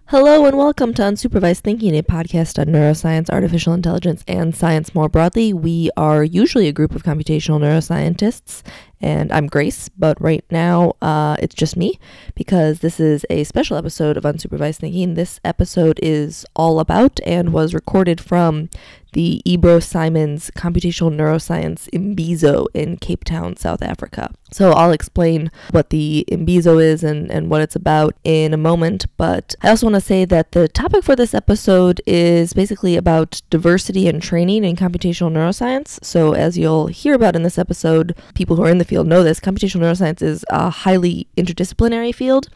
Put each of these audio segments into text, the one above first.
Hello and welcome to Unsupervised Thinking, a podcast on neuroscience, artificial intelligence, and science more broadly. We are usually a group of computational neuroscientists, and I'm Grace, but right now it's just me because this is a special episode of Unsupervised Thinking. This episode is all about and was recorded from the IBRO-Simons Computational Neuroscience Imbizo in Cape Town, South Africa. So I'll explain what the Imbizo is and what it's about in a moment, but I also want to say that the topic for this episode is basically about diversity and training in computational neuroscience. So as you'll hear about in this episode, people who are in the field know this, computational neuroscience is a highly interdisciplinary field.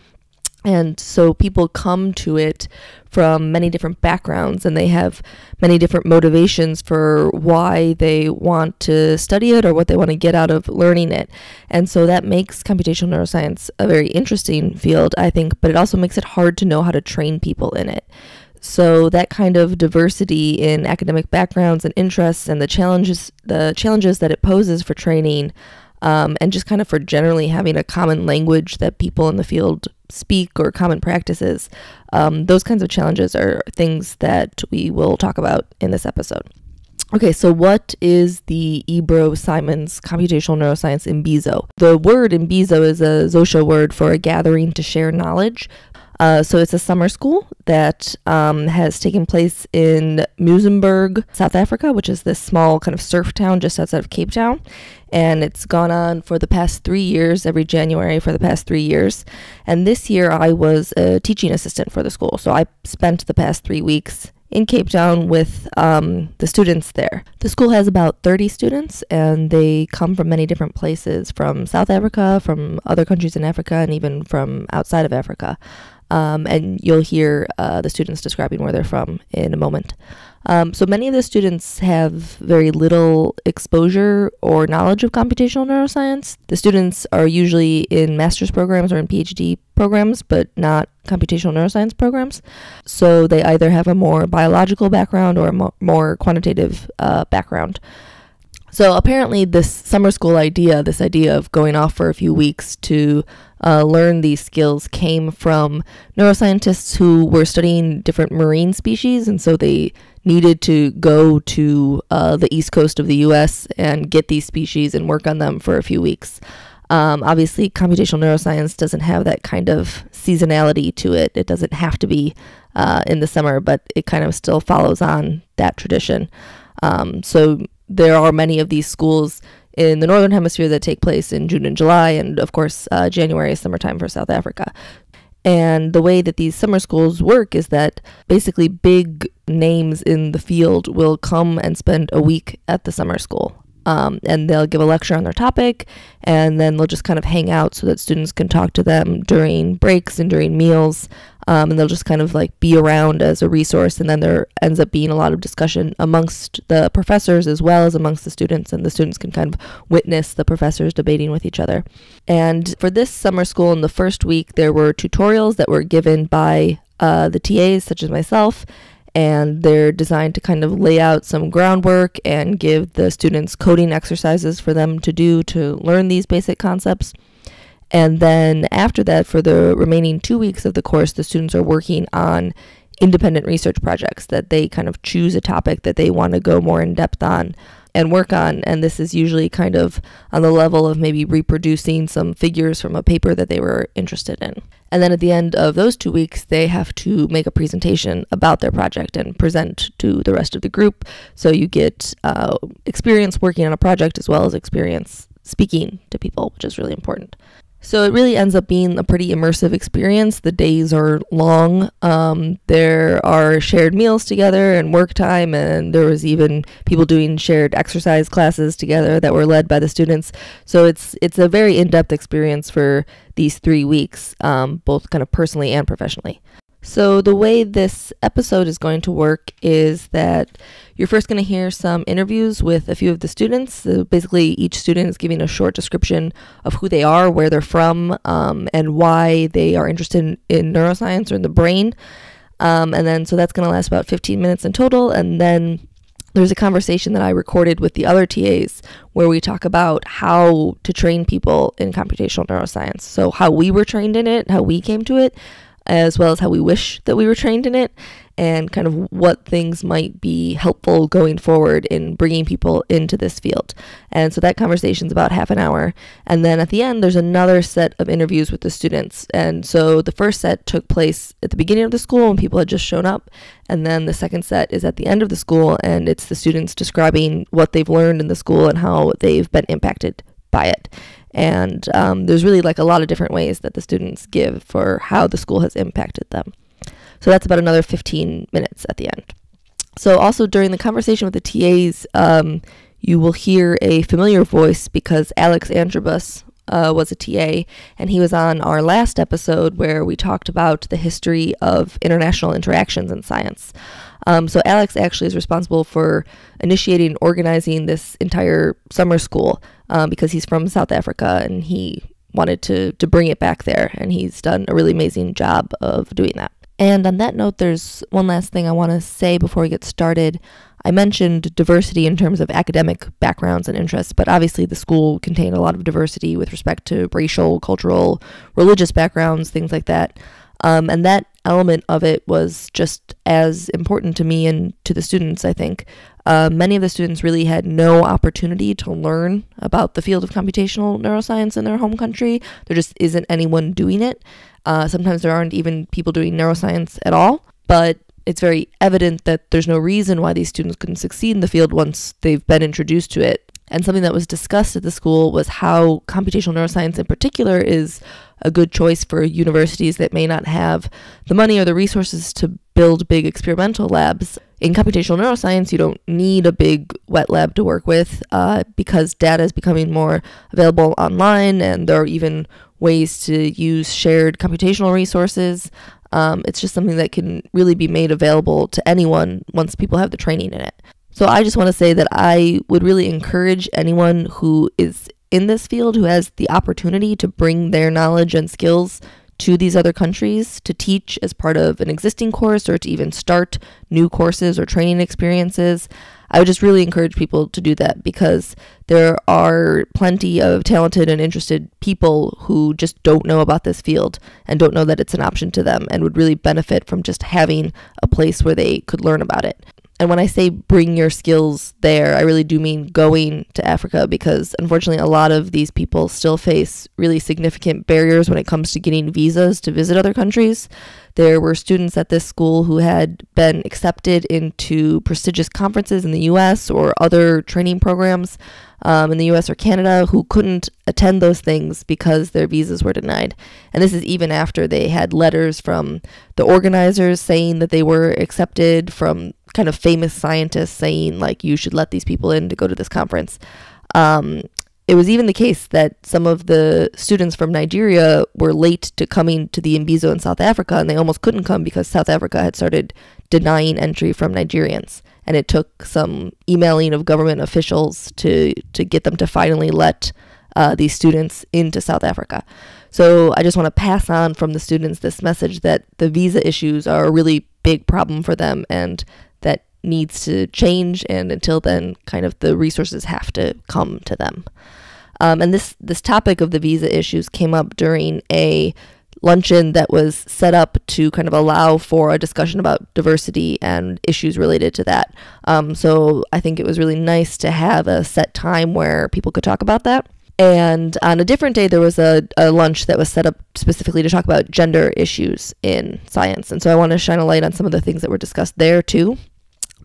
And so people come to it from many different backgrounds, and they have many different motivations for why they want to study it or what they want to get out of learning it. And so that makes computational neuroscience a very interesting field, I think, but it also makes it hard to know how to train people in it. So that kind of diversity in academic backgrounds and interests and the challenges that it poses for training, and just kind of for generally having a common language that people in the field speak or common practices, those kinds of challenges are things that we will talk about in this episode. Okay, so what is the Ebro-Simons Computational Neuroscience Imbizo? The word Imbizo is a Xhosa word for a gathering to share knowledge. So it's a summer school that has taken place in Muizenberg, South Africa, which is this small kind of surf town just outside of Cape Town. And it's gone on for the past 3 years, every January for the past 3 years. And this year I was a teaching assistant for the school. So I spent the past 3 weeks in Cape Town with the students there. The school has about 30 students, and they come from many different places, from South Africa, from other countries in Africa, and even from outside of Africa. And you'll hear the students describing where they're from in a moment. So many of the students have very little exposure or knowledge of computational neuroscience. The students are usually in master's programs or in PhD programs, but not computational neuroscience programs. So they either have a more biological background or a more quantitative background. So apparently this summer school idea, this idea of going off for a few weeks to learn these skills, came from neuroscientists who were studying different marine species, and so they needed to go to the east coast of the US and get these species and work on them for a few weeks. Obviously, computational neuroscience doesn't have that kind of seasonality to it. It doesn't have to be in the summer, but it kind of still follows on that tradition. So there are many of these schools in the Northern Hemisphere that take place in June and July, and of course, January is summertime for South Africa. And the way that these summer schools work is that basically big names in the field will come and spend a week at the summer school. And they'll give a lecture on their topic, and then they'll just kind of hang out so that students can talk to them during breaks and during meals. And they'll just kind of like be around as a resource. And then there ends up being a lot of discussion amongst the professors as well as amongst the students. And the students can kind of witness the professors debating with each other. And for this summer school, in the first week, there were tutorials that were given by the TAs, such as myself. And they're designed to kind of lay out some groundwork and give the students coding exercises for them to do to learn these basic concepts. And then after that, for the remaining 2 weeks of the course, the students are working on independent research projects that they kind of choose a topic that they want to go more in depth on and work on. And this is usually kind of on the level of maybe reproducing some figures from a paper that they were interested in. And then at the end of those 2 weeks, they have to make a presentation about their project and present to the rest of the group. So you get experience working on a project as well as experience speaking to people, which is really important. So it really ends up being a pretty immersive experience. The days are long. There are shared meals together and work time, and there was even people doing shared exercise classes together that were led by the students. So it's a very in-depth experience for these 3 weeks, both kind of personally and professionally. So the way this episode is going to work is that you're first going to hear some interviews with a few of the students. So basically, each student is giving a short description of who they are, where they're from, and why they are interested in neuroscience or in the brain. And then, so that's going to last about 15 minutes in total. And then there's a conversation that I recorded with the other TAs where we talk about how to train people in computational neuroscience. So how we were trained in it, how we came to it, as well as how we wish that we were trained in it, and kind of what things might be helpful going forward in bringing people into this field. And so that conversation's about half an hour. And then at the end, there's another set of interviews with the students. And so the first set took place at the beginning of the school when people had just shown up. And then the second set is at the end of the school, and it's the students describing what they've learned in the school and how they've been impacted by it. And there's really like a lot of different ways that the students give for how the school has impacted them. So that's about another 15 minutes at the end. So also during the conversation with the TAs, you will hear a familiar voice because Alex Antrobus was a TA, and he was on our last episode where we talked about the history of international interactions in science. So Alex actually is responsible for initiating and organizing this entire summer school because he's from South Africa and he wanted to bring it back there, and he's done a really amazing job of doing that. And on that note, there's one last thing I want to say before we get started. I mentioned diversity in terms of academic backgrounds and interests, but obviously the school contained a lot of diversity with respect to racial, cultural, religious backgrounds, things like that. And that element of it was just as important to me and to the students, I think. Many of the students really had no opportunity to learn about the field of computational neuroscience in their home country. There just isn't anyone doing it. Sometimes there aren't even people doing neuroscience at all, but it's very evident that there's no reason why these students couldn't succeed in the field once they've been introduced to it. And something that was discussed at the school was how computational neuroscience in particular is a good choice for universities that may not have the money or the resources to build big experimental labs. In computational neuroscience, you don't need a big wet lab to work with because data is becoming more available online, and there are even ways to use shared computational resources. It's just something that can really be made available to anyone once people have the training in it. So I just want to say that I would really encourage anyone who is in this field, who has the opportunity to bring their knowledge and skills to these other countries, to teach as part of an existing course or to even start new courses or training experiences. I would just really encourage people to do that because there are plenty of talented and interested people who just don't know about this field and don't know that it's an option to them and would really benefit from just having a place where they could learn about it. And when I say bring your skills there, I really do mean going to Africa because unfortunately a lot of these people still face really significant barriers when it comes to getting visas to visit other countries. There were students at this school who had been accepted into prestigious conferences in the US or other training programs in the US or Canada who couldn't attend those things because their visas were denied. And this is even after they had letters from the organizers saying that they were accepted, from kind of famous scientists saying like you should let these people in to go to this conference. It was even the case that some of the students from Nigeria were late to coming to the Imbizo in South Africa, and they almost couldn't come because South Africa had started denying entry from Nigerians. And it took some emailing of government officials to get them to finally let these students into South Africa. So I just want to pass on from the students this message that the visa issues are a really big problem for them and that needs to change, and until then kind of the resources have to come to them. And this topic of the visa issues came up during a luncheon that was set up to kind of allow for a discussion about diversity and issues related to that. So I think it was really nice to have a set time where people could talk about that. And on a different day, there was a lunch that was set up specifically to talk about gender issues in science. And so I want to shine a light on some of the things that were discussed there too.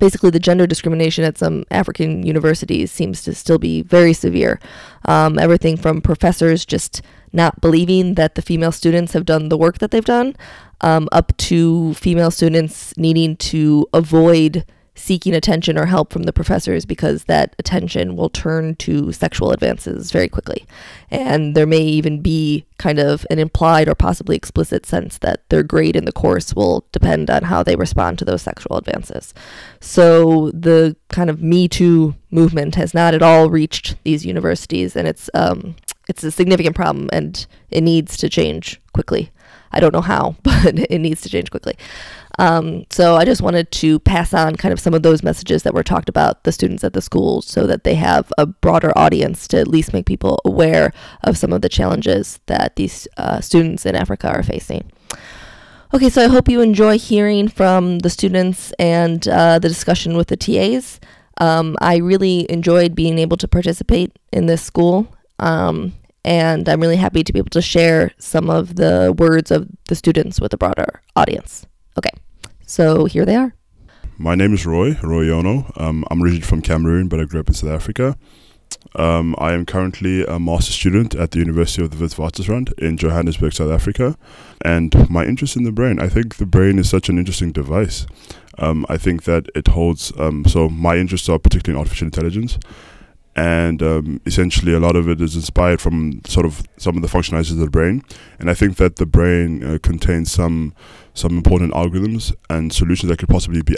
Basically, the gender discrimination at some African universities seems to still be very severe. Everything from professors just not believing that the female students have done the work that they've done, up to female students needing to avoid seeking attention or help from the professors because that attention will turn to sexual advances very quickly. And there may even be kind of an implied or possibly explicit sense that their grade in the course will depend on how they respond to those sexual advances. So the kind of Me Too movement has not at all reached these universities, and it's a significant problem and it needs to change quickly. I don't know how, but it needs to change quickly. So I just wanted to pass on kind of some of those messages that were talked about the students at the school so that they have a broader audience to at least make people aware of some of the challenges that these students in Africa are facing. Okay, so I hope you enjoy hearing from the students and the discussion with the TAs. I really enjoyed being able to participate in this school, and I'm really happy to be able to share some of the words of the students with a broader audience. Okay, so here they are. My name is Roy Yono. I'm originally from Cameroon, but I grew up in South Africa. I am currently a master's student at the University of the Witwatersrand in Johannesburg, South Africa. And my interest in the brain, I think the brain is such an interesting device. I think that it holds, so my interests are particularly in artificial intelligence. And essentially a lot of it is inspired from sort of some of the functionalities of the brain. And I think that the brain contains some important algorithms and solutions that could possibly be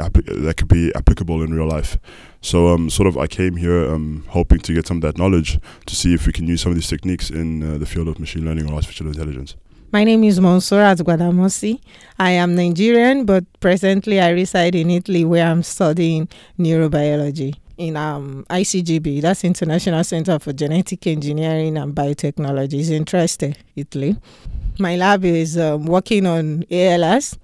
applicable in real life. So I came here hoping to get some of that knowledge to see if we can use some of these techniques in the field of machine learning or artificial intelligence. My name is Monsurat Gwadamosi. I am Nigerian, but presently I reside in Italy, where I'm studying neurobiology in ICGB, that's International Center for Genetic Engineering and Biotechnology, in Trieste, Italy. My lab is working on ALS,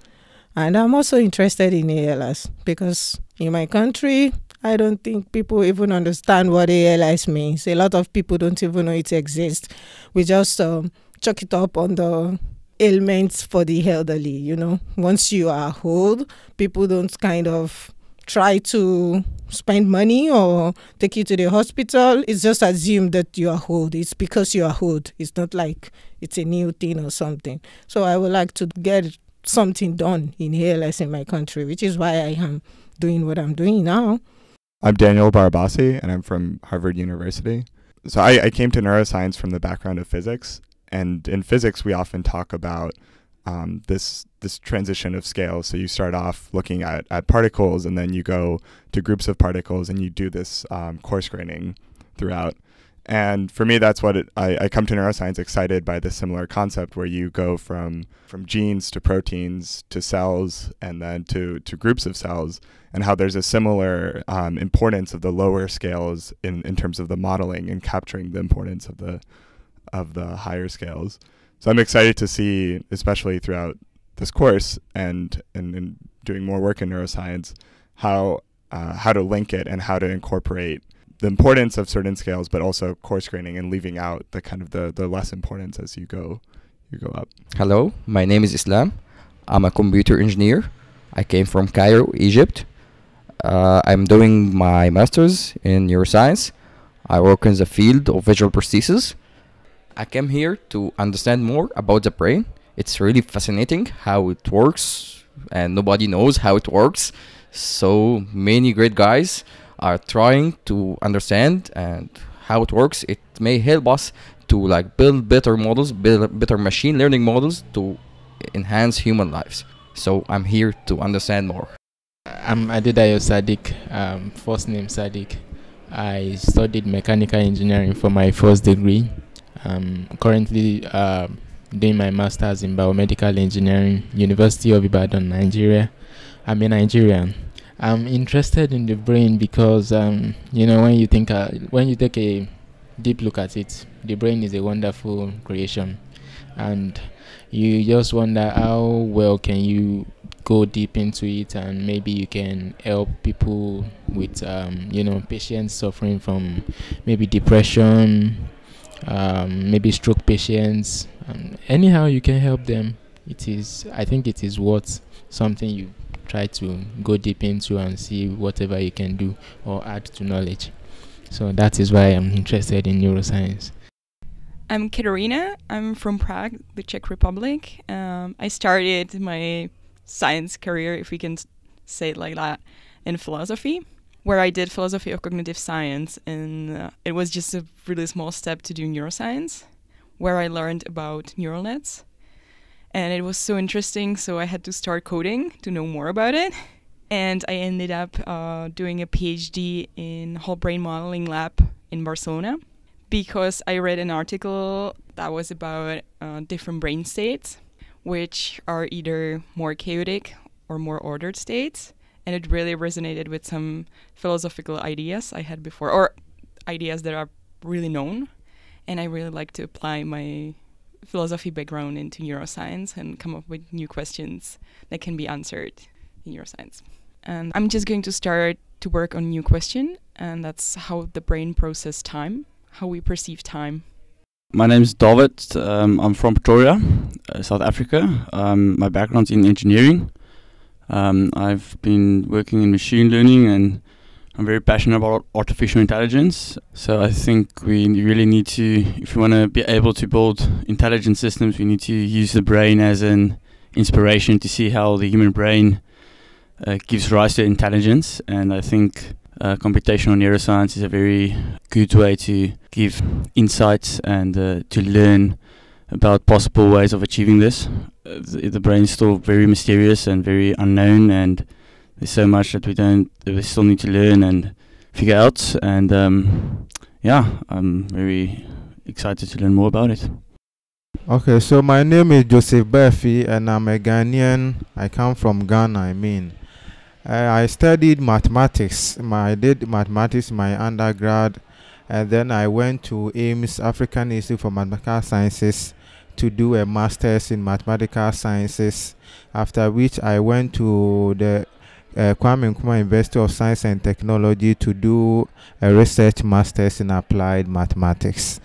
and I'm also interested in ALS because in my country, I don't think people even understand what ALS means. A lot of people don't even know it exists. We just chalk it up on the ailments for the elderly, you know. Once you are old, people don't kind of try to spend money or take you to the hospital. It's just assumed that you are old. It's because you are old. It's not like it's a new thing or something. So I would like to get something done in ALS in my country, which is why I am doing what I'm doing now. I'm Daniel Barabasi, and I'm from Harvard University. So I came to neuroscience from the background of physics. And in physics, we often talk about this transition of scales. So you start off looking at particles, and then you go to groups of particles, and you do this coarse graining throughout. And for me, that's what I come to neuroscience excited by this similar concept where you go from genes to proteins to cells and then to groups of cells, and how there's a similar importance of the lower scales in terms of the modeling and capturing the importance of the higher scales. So I'm excited to see, especially throughout this course and doing more work in neuroscience, how to link it and how to incorporate the importance of certain scales, but also coarse graining and leaving out the kind of the less importance as you go up. Hello, my name is Islam. I'm a computer engineer. I came from Cairo, Egypt. I'm doing my master's in neuroscience. I work in the field of visual prosthesis. I came here to understand more about the brain. It's really fascinating how it works, and nobody knows how it works. So many great guys are trying to understand and how it works. It may help us to build better models, build better machine learning models to enhance human lives. So I'm here to understand more. I'm Adedayo Sadiq, first name Sadiq. I studied mechanical engineering for my first degree. I'm currently doing my master's in biomedical engineering, University of Ibadan, Nigeria. I'm a Nigerian. I'm interested in the brain because when you take a deep look at it, the brain is a wonderful creation, and you just wonder how well can you go deep into it, and maybe you can help people with patients suffering from maybe depression, maybe stroke patients. Anyhow you can help them. I think it is worth something you try to go deep into and see whatever you can do or add to knowledge. So that is why I'm interested in neuroscience. I'm Katerina. I'm from Prague, the Czech Republic. I started my science career, if we can say it like that, in philosophy, where I did philosophy of cognitive science, and it was just a really small step to do neuroscience, where I learned about neural nets. And it was so interesting, so I had to start coding to know more about it. And I ended up doing a PhD in whole brain modeling lab in Barcelona, because I read an article that was about different brain states, which are either more chaotic or more ordered states. And it really resonated with some philosophical ideas I had before, or ideas that are really known. And I really like to apply my philosophy background into neuroscience and come up with new questions that can be answered in neuroscience. And I'm just going to start to work on a new question, and that's how the brain processes time, how we perceive time. My name is David. I'm from Pretoria, South Africa. My background's in engineering. I've been working in machine learning, and I'm very passionate about artificial intelligence. So I think we really need to, if we want to be able to build intelligent systems, we need to use the brain as an inspiration to see how the human brain gives rise to intelligence. And I think computational neuroscience is a very good way to give insights and to learn about possible ways of achieving this. The brain is still very mysterious and very unknown, and there's so much that we still need to learn and figure out. And I'm very excited to learn more about it. Okay, so my name is Joseph Berfi, and I'm a Ghanaian. I come from Ghana, I studied mathematics. I did mathematics in my undergrad, and then I went to AIMS, African Institute for Mathematical Sciences, to do a master's in mathematical sciences, after which I went to the Kwame Nkrumah University of Science and Technology to do a research master's in applied mathematics.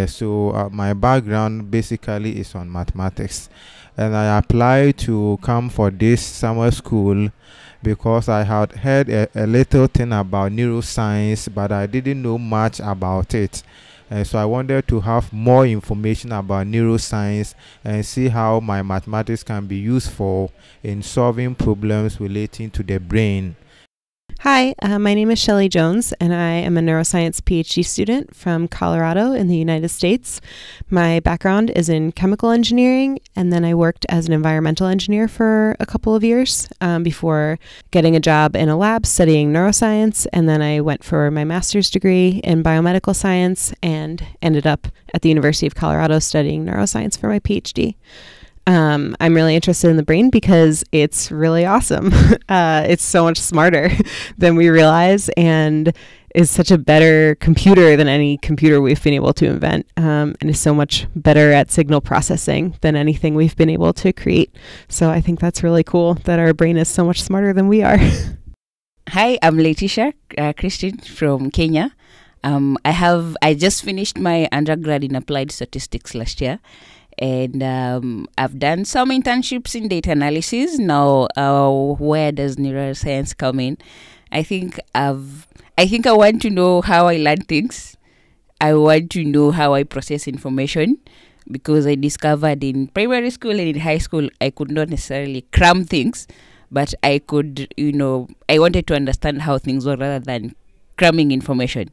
So my background basically is on mathematics, and I applied to come for this summer school because I had heard a little thing about neuroscience, but I didn't know much about it. And so I wanted to have more information about neuroscience and see how my mathematics can be useful in solving problems relating to the brain. Hi, my name is Shelley Jones, and I am a neuroscience PhD student from Colorado in the United States. My background is in chemical engineering, and then I worked as an environmental engineer for a couple of years before getting a job in a lab studying neuroscience, and then I went for my master's degree in biomedical science and ended up at the University of Colorado studying neuroscience for my PhD. I'm really interested in the brain because it's really awesome. It's so much smarter than we realize and is such a better computer than any computer we've been able to invent, and is so much better at signal processing than anything we've been able to create. So I think that's really cool that our brain is so much smarter than we are. Hi, I'm Letitia Christine from Kenya. I just finished my undergrad in applied statistics last year. And I've done some internships in data analysis. Now, where does neuroscience come in? I think I want to know how I learn things. I want to know how I process information, because I discovered in primary school and in high school I could not necessarily cram things, but I could, I wanted to understand how things were rather than cramming information.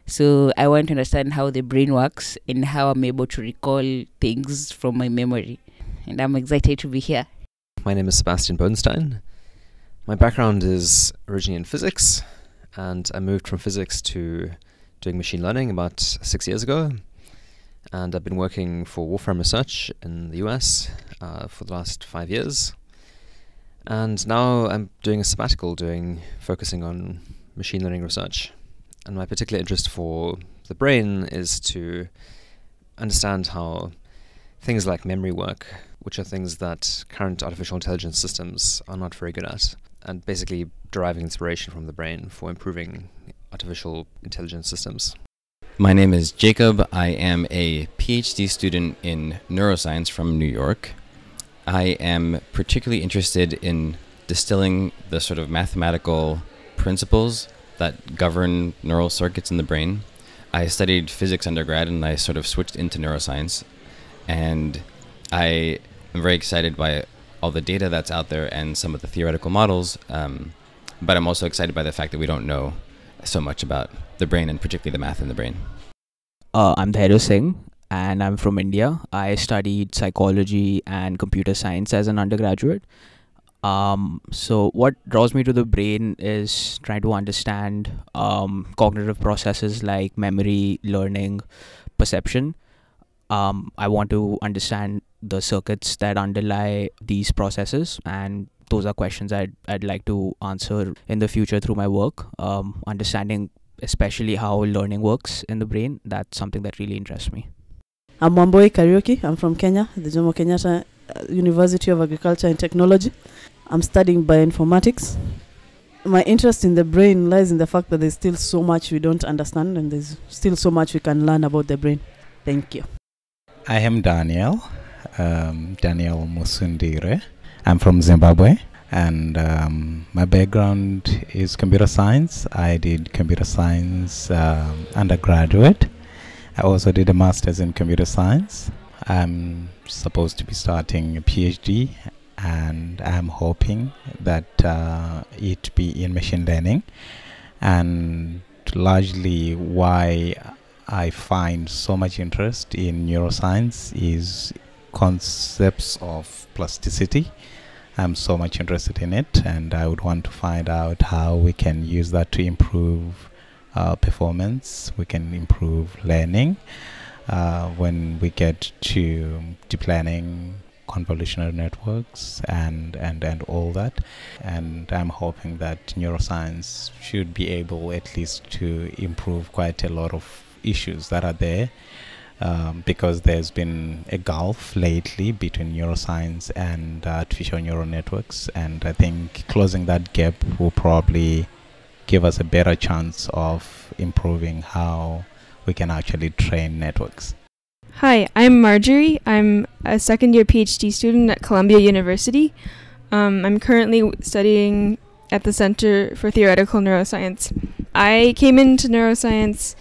So I want to understand how the brain works and how I'm able to recall things from my memory. And I'm excited to be here. My name is Sebastian Bodenstein. My background is originally in physics, and I moved from physics to doing machine learning about 6 years ago. And I've been working for Wolfram Research in the US for the last 5 years. And now I'm doing a sabbatical focusing on machine learning research. And my particular interest for the brain is to understand how things like memory work, which are things that current artificial intelligence systems are not very good at, and basically deriving inspiration from the brain for improving artificial intelligence systems. My name is Jacob. I am a PhD student in neuroscience from New York. I am particularly interested in distilling the sort of mathematical principles that govern neural circuits in the brain. I studied physics undergrad, and I sort of switched into neuroscience. And I am very excited by all the data that's out there and some of the theoretical models. But I'm also excited by the fact that we don't know so much about the brain, and particularly the math in the brain. I'm Dhairu Singh, and I'm from India. I studied psychology and computer science as an undergraduate. So what draws me to the brain is trying to understand cognitive processes like memory, learning, perception. I want to understand the circuits that underlie these processes, and those are questions I'd like to answer in the future through my work. Understanding especially how learning works in the brain, that's something that really interests me. I'm Wamboi Kariuki. I'm from Kenya, the Jomo Kenyatta University of Agriculture and Technology. I'm studying bioinformatics. My interest in the brain lies in the fact that there's still so much we don't understand and there's still so much we can learn about the brain. Thank you. I am Daniel Musundire. I'm from Zimbabwe, and my background is computer science. I did computer science undergraduate. I also did a master's in computer science. I'm supposed to be starting a PhD, and I'm hoping that it be in machine learning. And largely why I find so much interest in neuroscience is concepts of plasticity. I'm so much interested in it, and I would want to find out how we can use that to improve performance. We can improve learning when we get to deep learning, convolutional networks, and all that. And I'm hoping that neuroscience should be able at least to improve quite a lot of issues that are there, because there's been a gulf lately between neuroscience and artificial neural networks, and I think closing that gap will probably give us a better chance of improving how we can actually train networks. Hi, I'm Marjorie. I'm a second-year PhD student at Columbia University. I'm currently studying at the Center for Theoretical Neuroscience. I came into neuroscience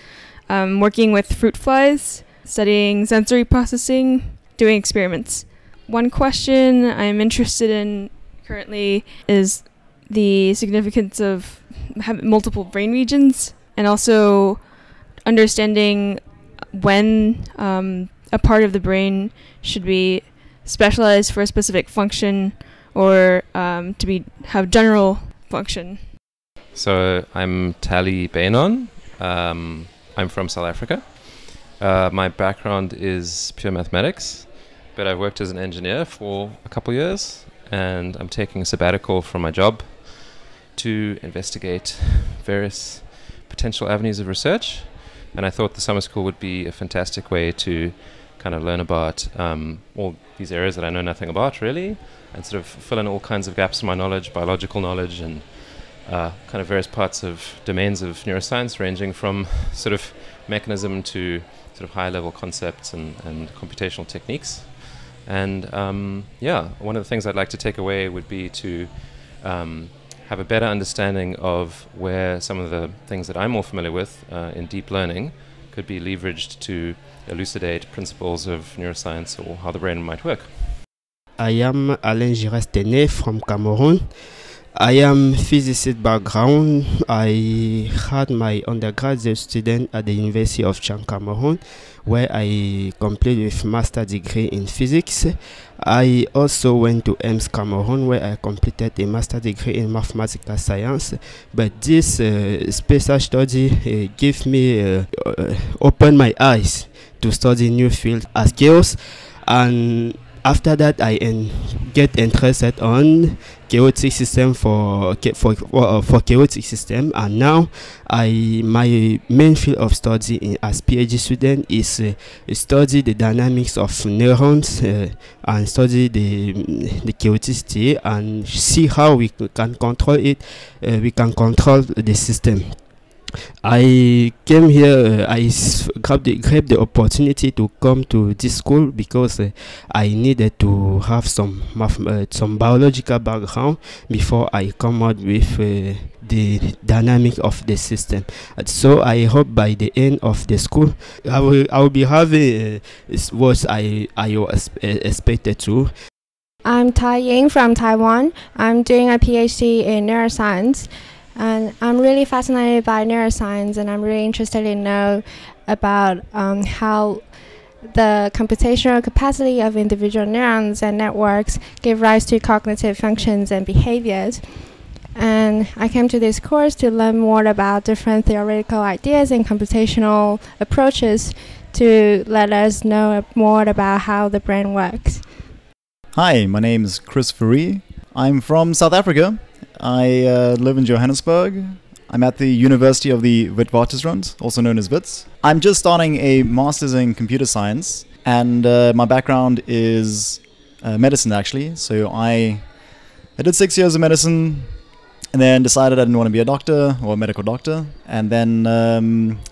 working with fruit flies, studying sensory processing, doing experiments. One question I'm interested in currently is the significance of having multiple brain regions, and also understanding when a part of the brain should be specialized for a specific function or to have general function. So I'm Tali Bainon. I'm from South Africa. My background is pure mathematics, but I've worked as an engineer for a couple years, and I'm taking a sabbatical from my job to investigate various potential avenues of research. And I thought the summer school would be a fantastic way to kind of learn about all these areas that I know nothing about, really, and sort of fill in all kinds of gaps in my knowledge, biological knowledge, and kind of various parts of domains of neuroscience, ranging from sort of mechanism to sort of high-level concepts and computational techniques. And one of the things I'd like to take away would be to have a better understanding of where some of the things that I'm more familiar with in deep learning could be leveraged to elucidate principles of neuroscience or how the brain might work. I am Alain Girestene from Cameroon. I am physicist background. I had my undergraduate student at the University of Chang, Cameroon, where I completed with master degree in physics. I also went to EMS Cameroon, where I completed a master degree in mathematical science. But this special study gave me opened my eyes to study new fields as skills, and after that I get interested on chaotic system for chaotic system, and now my main field of study as PhD student is study the dynamics of neurons and study the chaoticity and see how we can control it. We can control the system. I came here, I grabbed the opportunity to come to this school because I needed to have some biological background before I come out with the dynamic of the system. So I hope by the end of the school I will be having what I was expected to. I'm Tai Ying from Taiwan. I'm doing a PhD in neuroscience. And I'm really fascinated by neuroscience, and I'm really interested in know about how the computational capacity of individual neurons and networks give rise to cognitive functions and behaviors. And I came to this course to learn more about different theoretical ideas and computational approaches to let us know more about how the brain works. Hi, my name is Chris Fourie. I'm from South Africa. I live in Johannesburg. I'm at the University of the Witwatersrand, also known as WITS. I'm just starting a master's in computer science, And my background is medicine, actually. So I did 6 years of medicine, and then decided I didn't want to be a doctor or a medical doctor, and then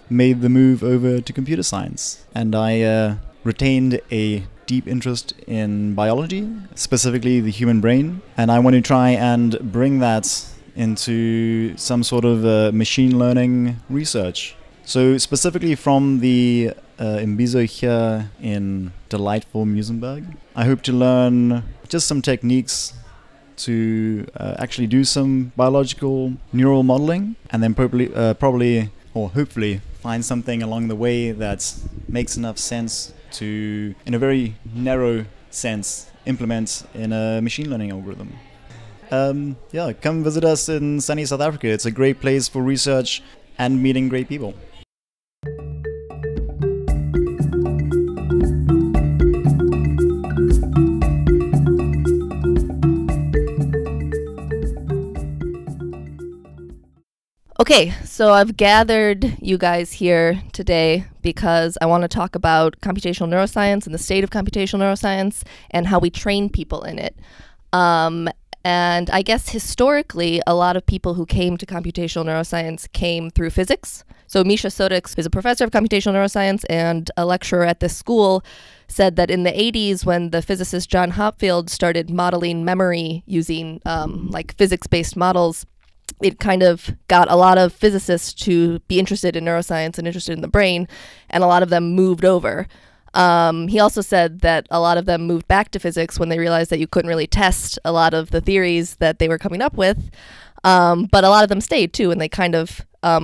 made the move over to computer science. And I retained a deep interest in biology, specifically the human brain, and I want to try and bring that into some sort of machine learning research. So specifically from the Imbizo here in delightful Musenberg, I hope to learn just some techniques to actually do some biological neural modeling, and then probably or hopefully find something along the way that makes enough sense to, in a very narrow sense, implement in a machine learning algorithm. Yeah, come visit us in sunny South Africa. It's a great place for research and meeting great people. Okay, so I've gathered you guys here today because I want to talk about computational neuroscience and the state of computational neuroscience and how we train people in it. And I guess historically, a lot of people who came to computational neuroscience came through physics. So Misha Sodix is a professor of computational neuroscience and a lecturer at this school, said that in the 80s, when the physicist John Hopfield started modeling memory using like physics-based models, it kind of got a lot of physicists to be interested in neuroscience and interested in the brain, and a lot of them moved over. He also said that a lot of them moved back to physics when they realized that you couldn't really test a lot of the theories that they were coming up with, but a lot of them stayed too, and they kind of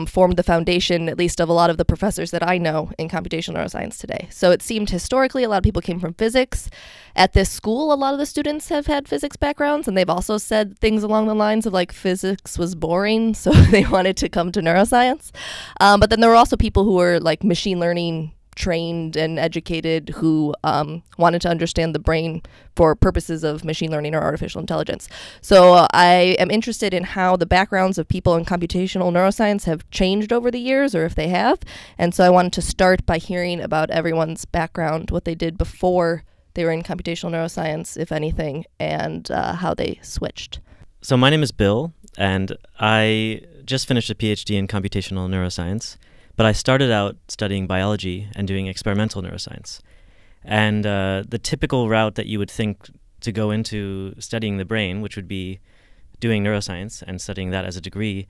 formed the foundation, at least of a lot of the professors that I know in computational neuroscience today. So it seemed historically a lot of people came from physics. At this school, a lot of the students have had physics backgrounds, and they've also said things along the lines of like physics was boring, so they wanted to come to neuroscience. But then there were also people who were like machine learning trained and educated who wanted to understand the brain for purposes of machine learning or artificial intelligence. So I am interested in how the backgrounds of people in computational neuroscience have changed over the years, or if they have. And so I wanted to start by hearing about everyone's background, what they did before they were in computational neuroscience, if anything, and how they switched. So my name is Bill, and I just finished a PhD in computational neuroscience. But I started out studying biology and doing experimental neuroscience. And the typical route that you would think to go into studying the brain, which would be doing neuroscience and studying that as a degree,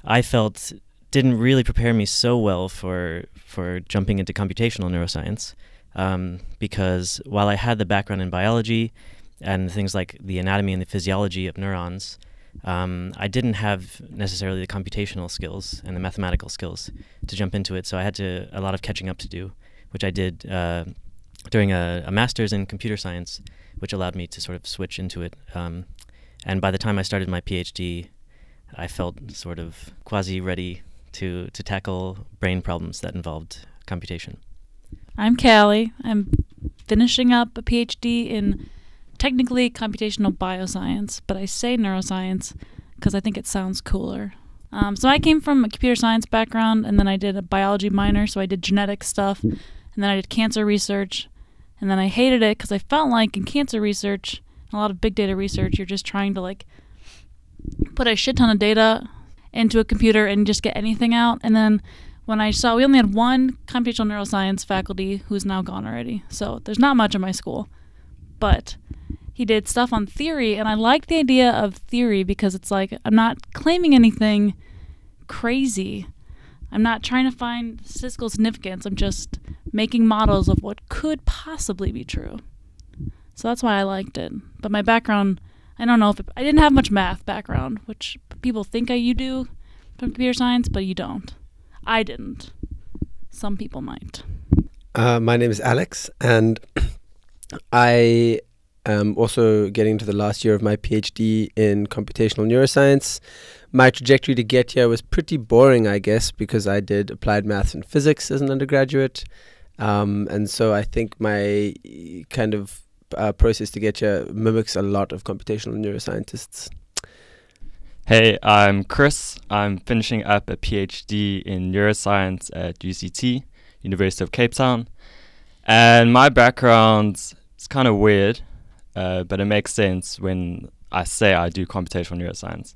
I felt didn't really prepare me so well for jumping into computational neuroscience, because while I had the background in biology and things like the anatomy and the physiology of neurons, I didn't have necessarily the computational skills and the mathematical skills to jump into it, so I had a lot of catching up to do, which I did during a master's in computer science, which allowed me to sort of switch into it. And by the time I started my PhD, I felt sort of quasi-ready to tackle brain problems that involved computation. I'm Callie. I'm finishing up a PhD in technically computational bioscience, but I say neuroscience because I think it sounds cooler. So I came from a computer science background, and then I did a biology minor, so I did genetic stuff, and then I did cancer research, and then I hated it because I felt like in cancer research, a lot of big data research, you're just trying to like put a shit ton of data into a computer and just get anything out. And then when I saw we only had one computational neuroscience faculty who's now gone already, so there's not much in my school, but he did stuff on theory, and I liked the idea of theory because it's like I'm not claiming anything crazy. I'm not trying to find statistical significance. I'm just making models of what could possibly be true. So that's why I liked it. But my background, I don't know if I didn't have much math background, which people think you do from computer science, but you don't. I didn't. Some people might. My name is Alex, and I am also getting to the last year of my PhD in computational neuroscience. My trajectory to get here was pretty boring, I guess, because I did applied maths and physics as an undergraduate. And so I think my kind of process to get here mimics a lot of computational neuroscientists. Hey, I'm Chris. I'm finishing up a PhD in neuroscience at UCT, University of Cape Town. And my background is kind of weird, but it makes sense when I say I do computational neuroscience.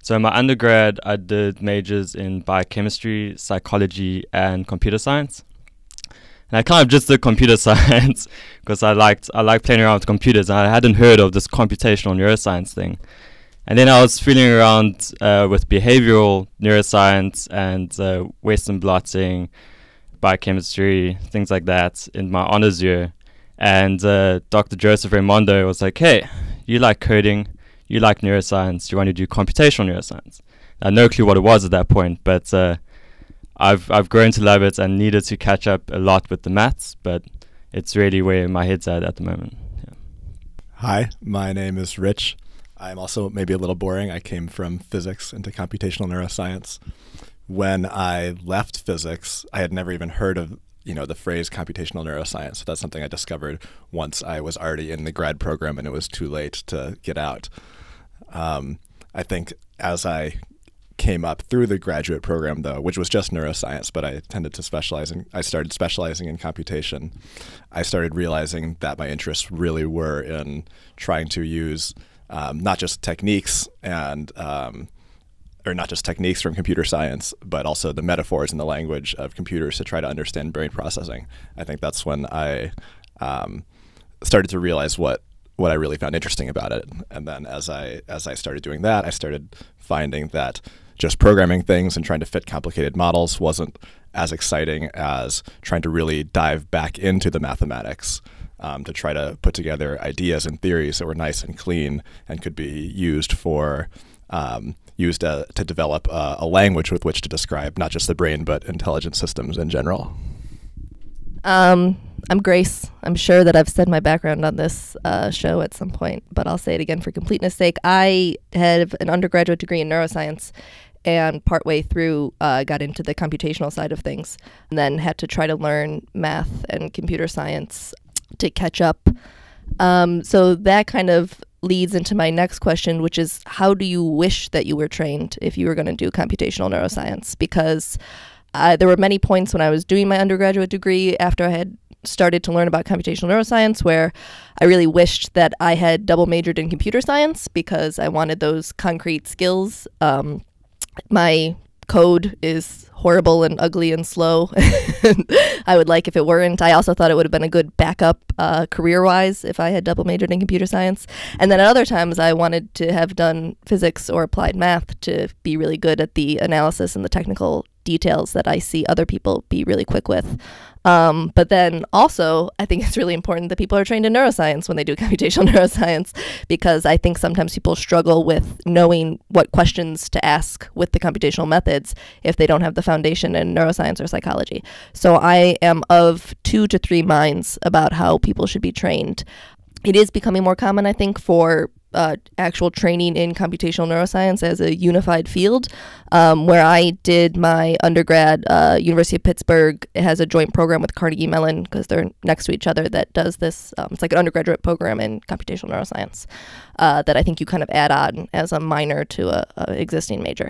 So in my undergrad, I did majors in biochemistry, psychology, and computer science. And I kind of just did computer science because I liked playing around with computers, and I hadn't heard of this computational neuroscience thing. And then I was feeling around with behavioral neuroscience and Western blotting, biochemistry, things like that in my honors year. And Dr. Joseph Raimondo was like, hey, you like coding, you like neuroscience, you want to do computational neuroscience. I had no clue what it was at that point, but I've grown to love it and needed to catch up a lot with the maths, but it's really where my head's at the moment. Yeah. Hi, my name is Rich. I'm also maybe a little boring. I came from physics into computational neuroscience. When I left physics, I had never even heard of the phrase computational neuroscience. So that's something I discovered once I was already in the grad program and it was too late to get out. I think as I came up through the graduate program, though, which was just neuroscience, but I tended to I started specializing in computation. I started realizing that my interests really were in trying to use not just techniques or not just techniques from computer science, but also the metaphors and the language of computers to try to understand brain processing. I think that's when I started to realize what I really found interesting about it. And then as I started doing that, I started finding that just programming things and trying to fit complicated models wasn't as exciting as trying to really dive back into the mathematics to try to put together ideas and theories that were nice and clean and could be used to develop a language with which to describe not just the brain, but intelligent systems in general. I'm Grace. I'm sure that I've said my background on this show at some point, but I'll say it again for completeness sake. I have an undergraduate degree in neuroscience, and partway through got into the computational side of things, and then had to try to learn math and computer science to catch up. So that kind of leads into my next question, which is, how do you wish that you were trained if you were going to do computational neuroscience? Because there were many points when I was doing my undergraduate degree after I had started to learn about computational neuroscience where I really wished that I had double majored in computer science because I wanted those concrete skills. My code is horrible and ugly and slow. I would like if it weren't. I also thought it would have been a good backup career-wise if I had double majored in computer science. And then at other times I wanted to have done physics or applied math to be really good at the analysis and the technical details that I see other people be really quick with. But then also, I think it's really important that people are trained in neuroscience when they do computational neuroscience, because I think sometimes people struggle with knowing what questions to ask with the computational methods if they don't have the foundation in neuroscience or psychology. So I am of 2 to 3 minds about how people should be trained. It is becoming more common, I think, for actual training in computational neuroscience as a unified field. Where I did my undergrad, University of Pittsburgh, it has a joint program with Carnegie Mellon because they're next to each other that does this. It's like an undergraduate program in computational neuroscience that I think you kind of add on as a minor to a existing major.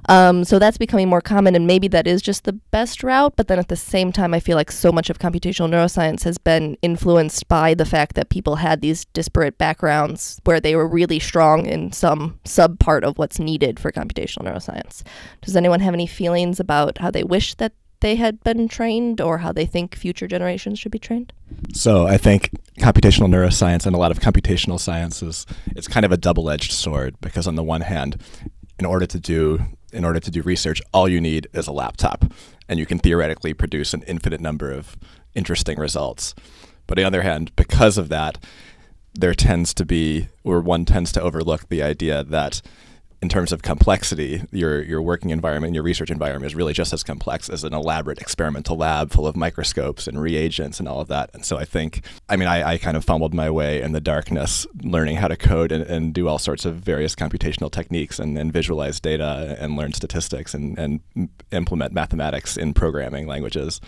So that's becoming more common, and maybe that is just the best route, but then at the same time I feel like so much of computational neuroscience has been influenced by the fact that people had these disparate backgrounds where they were really strong in some sub-part of what's needed for computational neuroscience. Does anyone have any feelings about how they wish that they had been trained or how they think future generations should be trained? So I think computational neuroscience and a lot of computational sciences, it's kind of a double-edged sword, because on the one hand, in order to do research, all you need is a laptop, and you can theoretically produce an infinite number of interesting results. But on the other hand, because of that, one tends to overlook the idea that in terms of complexity, your working environment, your research environment is really just as complex as an elaborate experimental lab full of microscopes and reagents and all of that. And so I kind of fumbled my way in the darkness, learning how to code and do all sorts of various computational techniques and visualize data and learn statistics and implement mathematics in programming languages.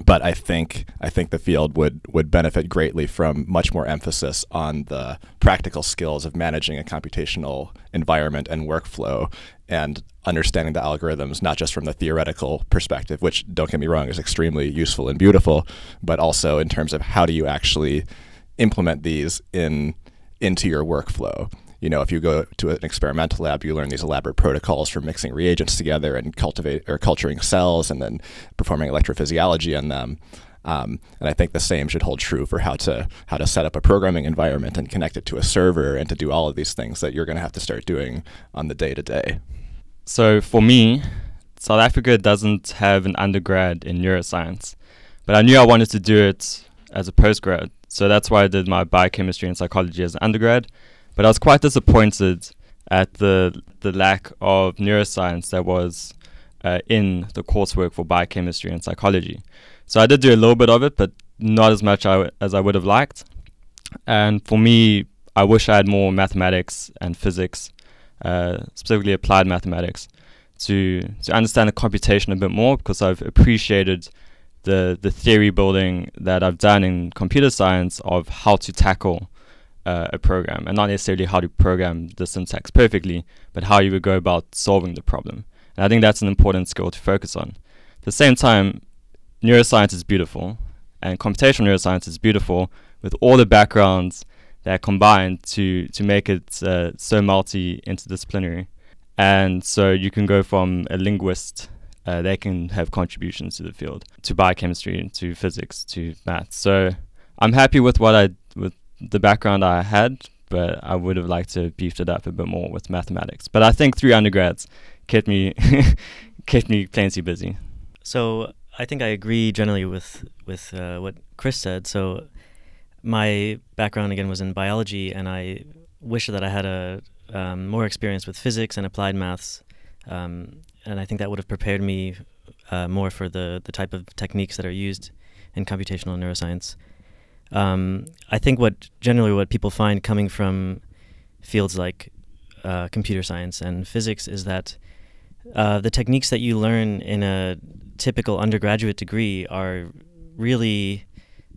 But I think the field would benefit greatly from much more emphasis on the practical skills of managing a computational environment and workflow, and understanding the algorithms, not just from the theoretical perspective, which, don't get me wrong, is extremely useful and beautiful, but also in terms of how do you actually implement these into your workflow. You know, if you go to an experimental lab, you learn these elaborate protocols for mixing reagents together and culturing cells and then performing electrophysiology on them. And I think the same should hold true for how to set up a programming environment and connect it to a server and to do all of these things that you're going to have to start doing on the day-to-day. So for me, South Africa doesn't have an undergrad in neuroscience, but I knew I wanted to do it as a postgrad. So that's why I did my biochemistry and psychology as an undergrad. But I was quite disappointed at the lack of neuroscience that was in the coursework for biochemistry and psychology. So I did do a little bit of it, but not as much as I would have liked. And for me, I wish I had more mathematics and physics, specifically applied mathematics, to understand the computation a bit more, because I've appreciated the theory building that I've done in computer science of how to tackle a program, and not necessarily how to program the syntax perfectly, but how you would go about solving the problem. And I think that's an important skill to focus on. At the same time, neuroscience is beautiful, and computational neuroscience is beautiful, with all the backgrounds that combine to make it so multi-interdisciplinary. And so you can go from a linguist, they can have contributions to the field, to biochemistry, to physics, to math. So I'm happy with with the background I had, but I would have liked to beefed it up a bit more with mathematics. But I think 3 undergrads kept me plenty busy. So I think I agree generally with what Chris said. So my background again was in biology, and I wish that I had a more experience with physics and applied maths, and I think that would have prepared me more for the type of techniques that are used in computational neuroscience. I think what people find coming from fields like computer science and physics is that the techniques that you learn in a typical undergraduate degree are really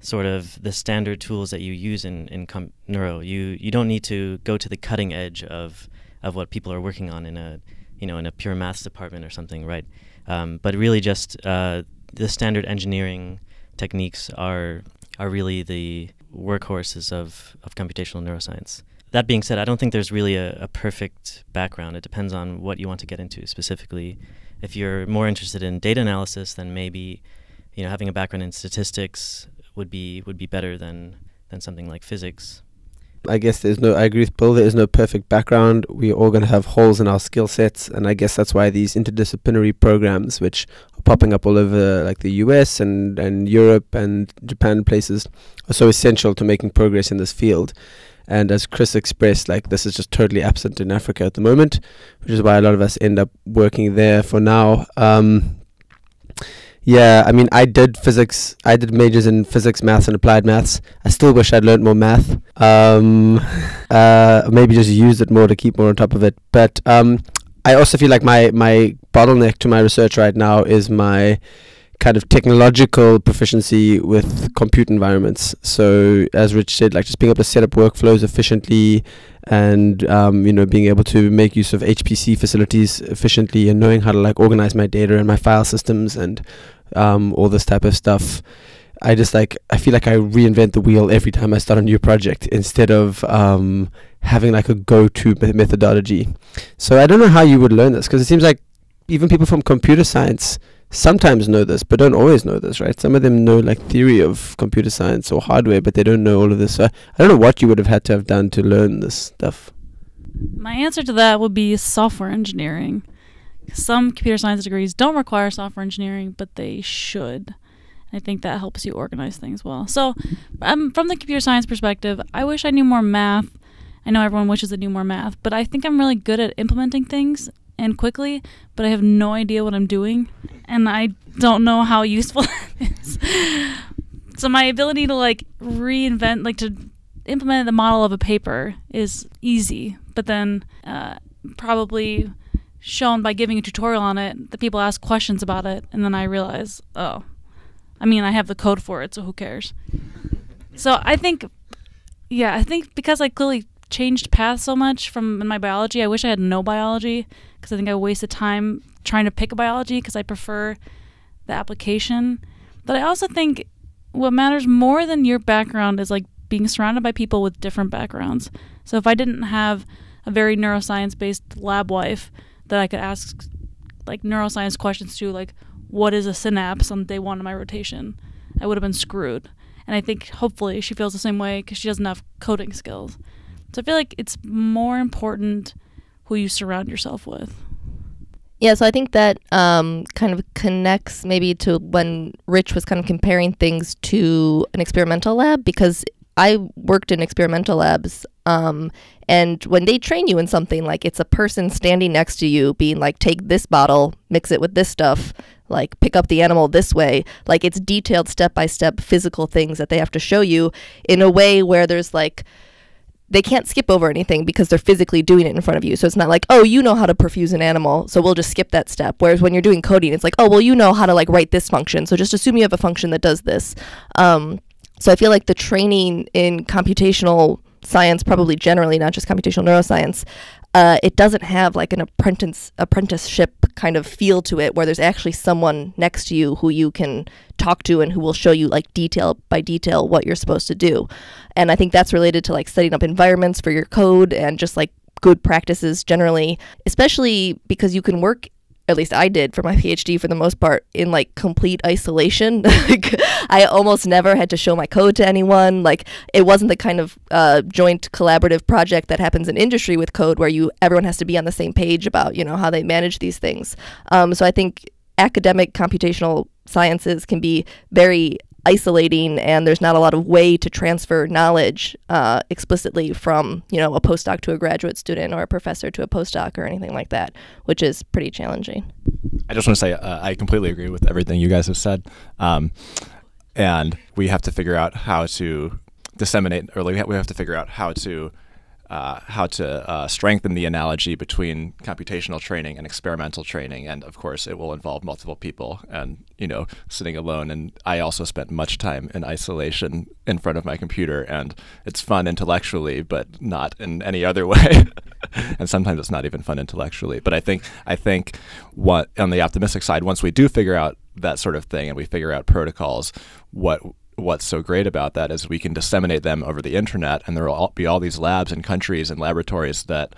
sort of the standard tools that you use in neuro. You don't need to go to the cutting edge of what people are working on in a pure maths department or something, right? But really just the standard engineering techniques are really the workhorses of computational neuroscience. That being said, I don't think there's really a perfect background. It depends on what you want to get into specifically. If you're more interested in data analysis, then maybe having a background in statistics would be better than something like physics. I guess I agree with Bill, there is no perfect background. We're all going to have holes in our skill sets, and I guess that's why these interdisciplinary programs, which are popping up all over like the US and Europe and Japan places, are so essential to making progress in this field. And as Chris expressed, like, this is just totally absent in Africa at the moment, which is why a lot of us end up working there for now. Yeah, I mean, I did majors in physics, maths, and applied maths. I still wish I'd learned more math. Maybe just used it more to keep more on top of it. But I also feel like my bottleneck to my research right now is my kind of technological proficiency with compute environments. So as Rich said, like, just being able to set up workflows efficiently, and being able to make use of HPC facilities efficiently, and knowing how to like organize my data and my file systems and all this type of stuff. I feel like I reinvent the wheel every time I start a new project, instead of having like a go-to methodology. So I don't know how you would learn this, because it seems like even people from computer science sometimes know this, but don't always know this, right? Some of them know like theory of computer science or hardware, but they don't know all of this. So I don't know what you would have had to have done to learn this stuff. My answer to that would be software engineering. Some computer science degrees don't require software engineering, but they should. I think that helps you organize things well. So from the computer science perspective, I wish I knew more math. I know everyone wishes they knew more math, but I think I'm really good at implementing things and quickly, but I have no idea what I'm doing, and I don't know how useful it is. So my ability to like reinvent, like to implement the model of a paper is easy, but then probably shown by giving a tutorial on it, the people ask questions about it, and then I realize, oh, I mean, I have the code for it, so who cares? So I think because I clearly changed paths so much from in my biology, I wish I had no biology, because I think I wasted time trying to pick a biology because I prefer the application. But I also think what matters more than your background is like being surrounded by people with different backgrounds. So if I didn't have a very neuroscience-based lab wife that I could ask like neuroscience questions to, like what is a synapse on day one of my rotation, I would have been screwed. And I think hopefully she feels the same way because she doesn't have coding skills. So I feel like it's more important who you surround yourself with. Yeah, so I think that kind of connects maybe to when Rich was kind of comparing things to an experimental lab, because I worked in experimental labs, and when they train you in something, like it's a person standing next to you being like, take this bottle, mix it with this stuff, like pick up the animal this way. Like it's detailed step-by-step physical things that they have to show you in a way where there's like, they can't skip over anything because they're physically doing it in front of you. So it's not like, oh, you know how to perfuse an animal, so we'll just skip that step. Whereas when you're doing coding, it's like, oh, well, you know how to like write this function, so just assume you have a function that does this. So I feel like the training in computational science, probably generally, not just computational neuroscience, it doesn't have like an apprenticeship kind of feel to it, where there's actually someone next to you who you can talk to and who will show you like detail by detail what you're supposed to do. And I think that's related to like setting up environments for your code and just like good practices generally, especially because you can work, at least I did for my PhD for the most part, in like complete isolation. Like I almost never had to show my code to anyone. Like it wasn't the kind of joint collaborative project that happens in industry with code where everyone has to be on the same page about, you know, how they manage these things. So I think academic computational sciences can be very isolating, and there's not a lot of way to transfer knowledge explicitly from, you know, a postdoc to a graduate student or a professor to a postdoc or anything like that, which is pretty challenging. I just want to say I completely agree with everything you guys have said, and we have to figure out how to disseminate, or we have to figure out how to strengthen the analogy between computational training and experimental training. And of course, it will involve multiple people and, you know, sitting alone. And I also spent much time in isolation in front of my computer, and it's fun intellectually, but not in any other way. And sometimes it's not even fun intellectually. But I think what, on the optimistic side, once we do figure out that sort of thing and we figure out protocols, what's so great about that is we can disseminate them over the internet, and there will be all these labs and countries and laboratories that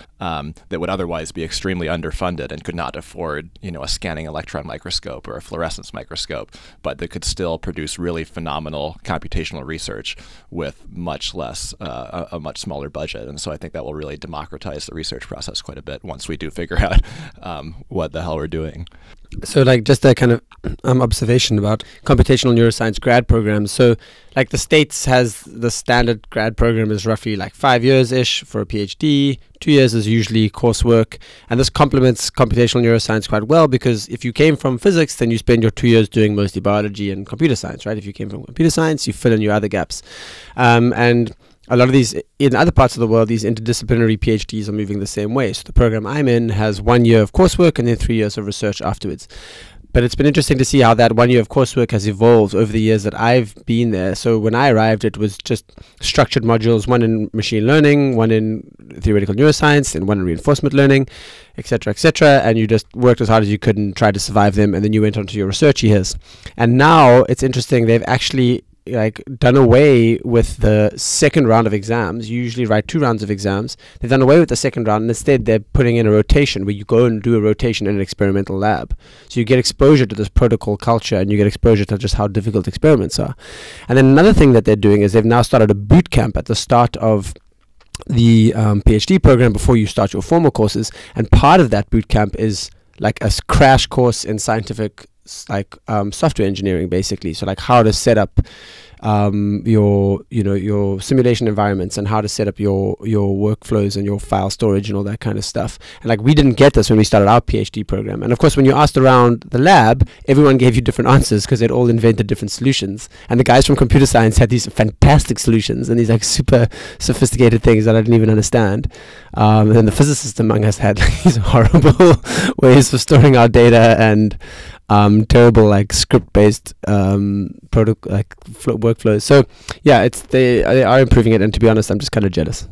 would otherwise be extremely underfunded and could not afford, you know, a scanning electron microscope or a fluorescence microscope, but that could still produce really phenomenal computational research with much less, a much smaller budget. And so I think that will really democratize the research process quite a bit once we do figure out what the hell we're doing. So like just a kind of observation about computational neuroscience grad programs. So like the States has the standard grad program is roughly like 5 years-ish for a PhD. 2 years is usually coursework. And this complements computational neuroscience quite well, because if you came from physics, then you spend your 2 years doing mostly biology and computer science, right? If you came from computer science, you fill in your other gaps. And a lot of these, in other parts of the world, these interdisciplinary PhDs are moving the same way. So the program I'm in has 1 year of coursework and then 3 years of research afterwards. But it's been interesting to see how that 1 year of coursework has evolved over the years that I've been there. So when I arrived, it was just structured modules, one in machine learning, one in theoretical neuroscience, and one in reinforcement learning, etc., and you just worked as hard as you could and tried to survive them, and then you went on to your research years. And now it's interesting, they've actually like done away with the second round of exams. You usually write 2 rounds of exams. They've done away with the second round, and instead they're putting in a rotation where you go and do a rotation in an experimental lab. So you get exposure to this protocol culture, and you get exposure to just how difficult experiments are. And then another thing that they're doing is they've now started a boot camp at the start of the PhD program before you start your formal courses. And part of that boot camp is like a crash course in scientific software engineering, basically. So like how to set up your simulation environments, and how to set up your workflows and your file storage and all that kind of stuff. And like we didn't get this when we started our PhD program. And of course, when you asked around the lab, everyone gave you different answers because they'd all invented different solutions. And the guys from computer science had these fantastic solutions and these like super sophisticated things that I didn't even understand. And then the physicists among us had these horrible ways of storing our data and terrible like script-based workflows. So yeah, they are improving it, and to be honest, I'm just kind of jealous.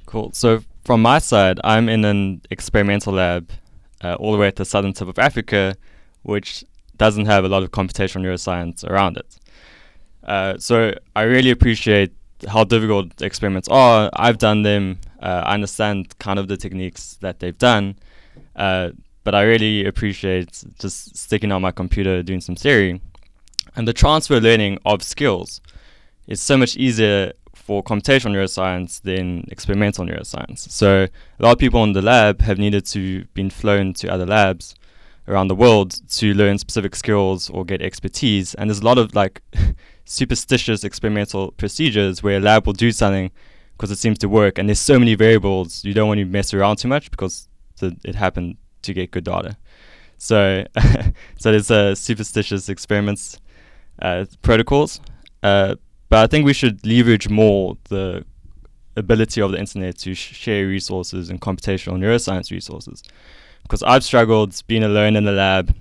Cool. So from my side, I'm in an experimental lab all the way at the southern tip of Africa, which doesn't have a lot of computational neuroscience around it. So I really appreciate how difficult the experiments are. I've done them. I understand kind of the techniques that they've done. But I really appreciate just sticking on my computer doing some theory. And the transfer learning of skills is so much easier for computational neuroscience than experimental neuroscience. So a lot of people in the lab have needed to been flown to other labs around the world to learn specific skills or get expertise. And there's a lot of like superstitious experimental procedures where a lab will do something because it seems to work, and there's so many variables you don't want to mess around too much because it happened to get good data. So so there's superstitious experiments protocols, but I think we should leverage more the ability of the internet to share resources and computational neuroscience resources, because I've struggled being alone in the lab.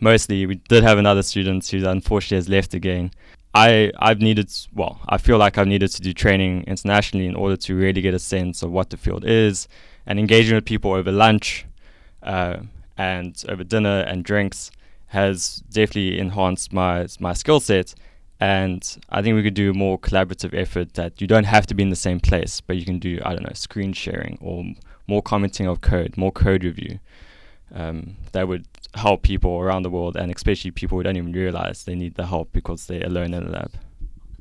Mostly we did have another student who unfortunately has left again. I feel like I've needed to do training internationally in order to really get a sense of what the field is, and engaging with people over lunch and over dinner and drinks has definitely enhanced my skill set. And I think we could do a more collaborative effort that you don't have to be in the same place, but you can do, I don't know, screen sharing or more commenting of code, more code review. That would help people around the world, and especially people who don't even realize they need the help because they're alone in the lab.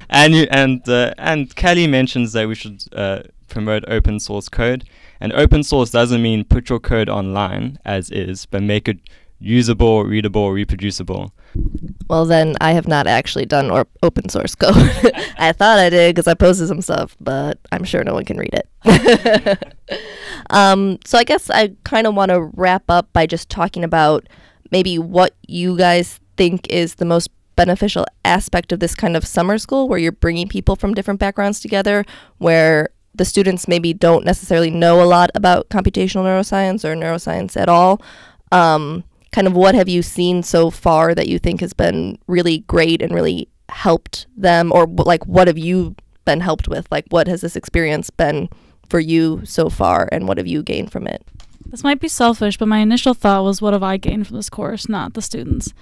And Kelly mentions that we should promote open source code. And open source doesn't mean put your code online as is, but make it usable, readable, reproducible. Well, then I have not actually done open source code. I thought I did because I posted some stuff, but I'm sure no one can read it. So I guess I kind of want to wrap up by just talking about maybe what you guys think is the most beneficial aspect of this kind of summer school, where you're bringing people from different backgrounds together, where the students maybe don't necessarily know a lot about computational neuroscience or neuroscience at all. Kind of what have you seen so far that you think has been really great and really helped them, or like what have you been helped with? Like what has this experience been for you so far, and what have you gained from it? This might be selfish, but my initial thought was, what have I gained from this course, not the students.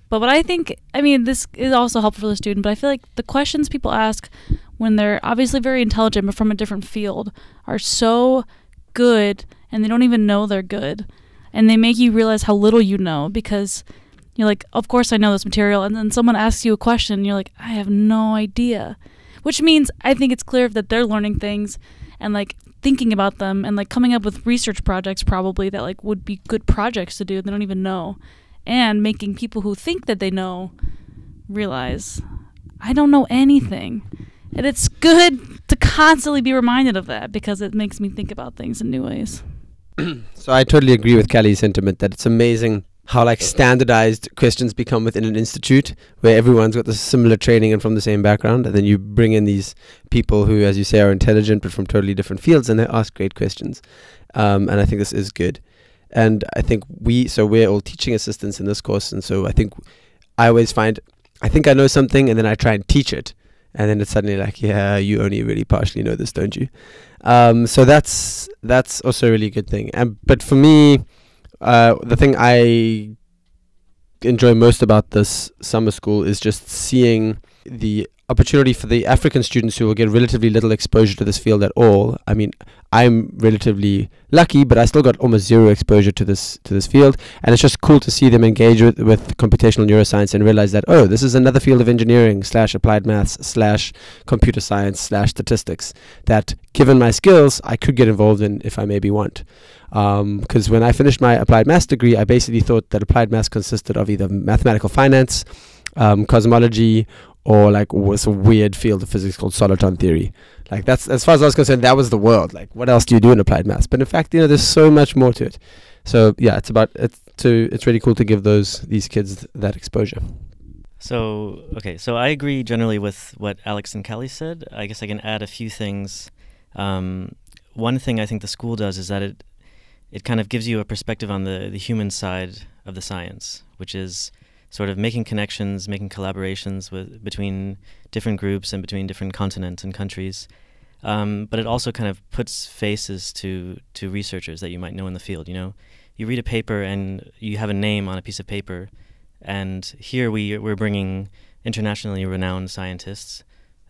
But what I think, I mean, this is also helpful for the student, but I feel like the questions people ask when they're obviously very intelligent but from a different field are so good, and they don't even know they're good. And they make you realize how little you know, because you're like, of course I know this material, and then someone asks you a question, and you're like, I have no idea. Which means I think it's clear that they're learning things and like thinking about them and like coming up with research projects probably that like would be good projects to do. They don't even know. And making people who think that they know realize, I don't know anything. And it's good to constantly be reminded of that, because it makes me think about things in new ways. So I totally agree with Kelly's sentiment that it's amazing how like standardized questions become within an institute where everyone's got this similar training and from the same background, and then you bring in these people who, as you say, are intelligent but from totally different fields, and they ask great questions. And I think this is good. And I think we're all teaching assistants in this course, and so I think I always find I think I know something, and then I try and teach it, and then it's suddenly like, yeah, you only really partially know this, don't you? So that's also a really good thing. But for me, the thing I enjoy most about this summer school is just seeing the opportunity for the African students who will get relatively little exposure to this field at all. I mean, I'm relatively lucky, but I still got almost zero exposure to this field, and it's just cool to see them engage with computational neuroscience and realize that, oh, this is another field of engineering / applied maths / computer science / statistics that, given my skills, I could get involved in if I maybe want. Because when I finished my applied maths degree, I basically thought that applied maths consisted of either mathematical finance, cosmology, or like was a weird field of physics called soliton theory. Like that's, as far as I was concerned, that was the world. Like, what else do you do in applied maths? But in fact, there's so much more to it. So yeah, it's really cool to give these kids that exposure. So I agree generally with what Alex and Kelly said. I guess I can add a few things. One thing I think the school does is that it kind of gives you a perspective on the human side of the science, which is sort of making connections, making collaborations between different groups and between different continents and countries. But it also kind of puts faces to researchers that you might know in the field. You know, you read a paper and you have a name on a piece of paper, and here we're bringing internationally renowned scientists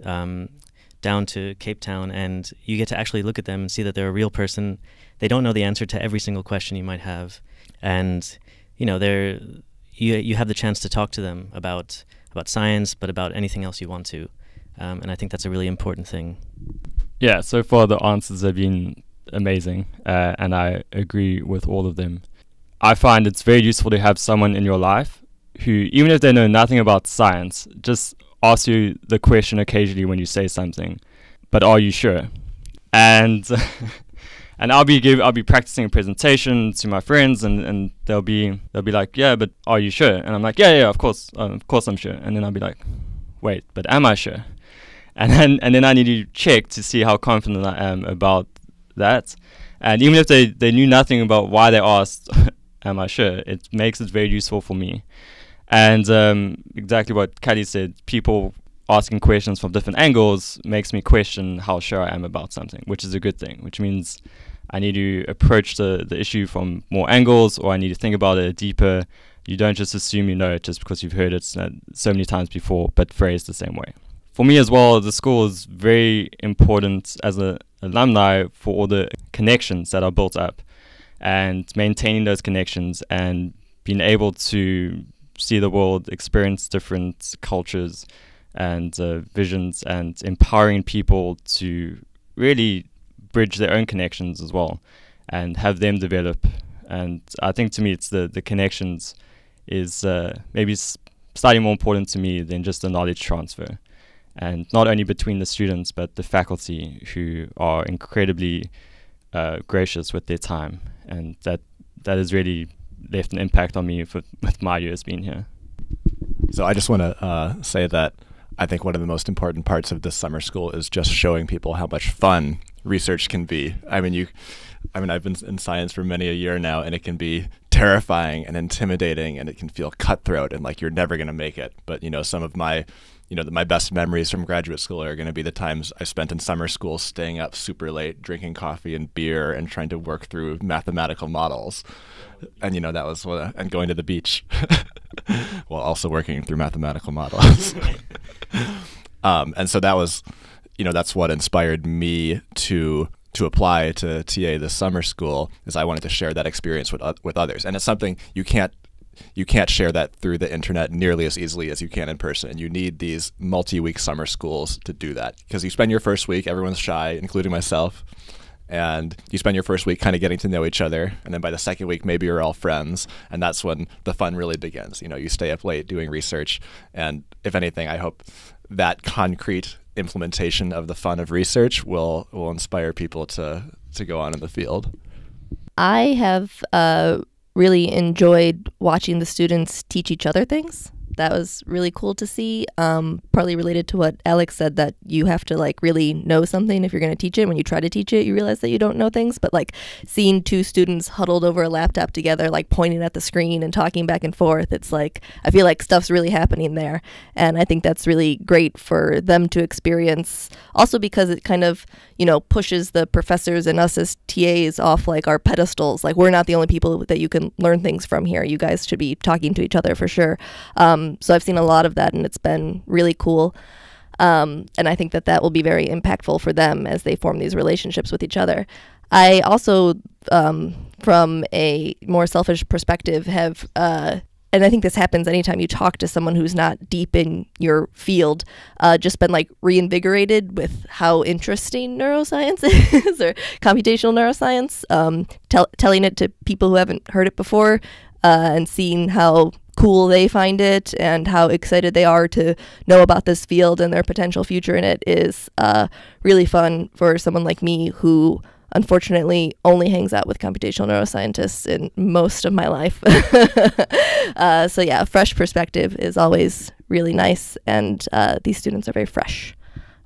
down to Cape Town, and you get to actually look at them and see that they're a real person. They don't know the answer to every single question you might have, and you know you have the chance to talk to them about science, but about anything else you want to, and I think that's a really important thing. Yeah, so far the answers have been amazing, and I agree with all of them. I find it's very useful to have someone in your life who, even if they know nothing about science, just ask you the question occasionally when you say something, but are you sure? And and I'll be practicing a presentation to my friends, and they'll be like, yeah, but are you sure? And I'm like, yeah, of course I'm sure. And then I'll be like, wait, but am I sure? And then I need to check to see how confident I am about that. And even if they knew nothing about why they asked, am I sure, it makes it very useful for me. And exactly what Kelly said, people asking questions from different angles makes me question how sure I am about something, which is a good thing, which means I need to approach the issue from more angles, or I need to think about it deeper. You don't just assume you know it just because you've heard it so many times before, but phrased the same way. For me as well, the school is very important as an alumni for all the connections that are built up, and maintaining those connections and being able to see the world, experience different cultures and visions, and empowering people to really bridge their own connections as well and have them develop. And I think to me it's the connections is maybe slightly more important to me than just the knowledge transfer, and not only between the students but the faculty, who are incredibly gracious with their time, and that has really left an impact on me with my years being here. So I just want to say that I think one of the most important parts of this summer school is just showing people how much fun research can be. I mean, I've been in science for many a year now, and it can be terrifying and intimidating, and it can feel cutthroat and like you're never going to make it. But some of my my best memories from graduate school are going to be the times I spent in summer school staying up super late, drinking coffee and beer and trying to work through mathematical models. And, that was and going to the beach while also working through mathematical models. And so that was, that's what inspired me to apply to TA this summer school, is I wanted to share that experience with others. And it's something you can't share that through the internet nearly as easily as you can in person. You need these multi-week summer schools to do that, because you spend your first week, everyone's shy, including myself, and you spend your first week kind of getting to know each other, and then by the second week maybe you're all friends, and that's when the fun really begins. You stay up late doing research, and if anything, I hope that concrete implementation of the fun of research will inspire people to go on in the field. I have really enjoyed watching the students teach each other things. That was really cool to see, partly related to what Alex said, that you have to really know something if you're going to teach it. When you try to teach it, you realize that you don't know things, but seeing two students huddled over a laptop together, pointing at the screen and talking back and forth, it's I feel like stuff's really happening there. And I think that's really great for them to experience, also because it kind of, pushes the professors and us as TAs off our pedestals. We're not the only people that you can learn things from here. You guys should be talking to each other for sure. So I've seen a lot of that, and it's been really cool. And I think that will be very impactful for them as they form these relationships with each other. I also, from a more selfish perspective, have, and I think this happens anytime you talk to someone who's not deep in your field, just been reinvigorated with how interesting neuroscience is, or computational neuroscience, telling it to people who haven't heard it before, and seeing how cool they find it and how excited they are to know about this field and their potential future in it is really fun for someone like me, who unfortunately only hangs out with computational neuroscientists in most of my life. So yeah, a fresh perspective is always really nice, and these students are very fresh.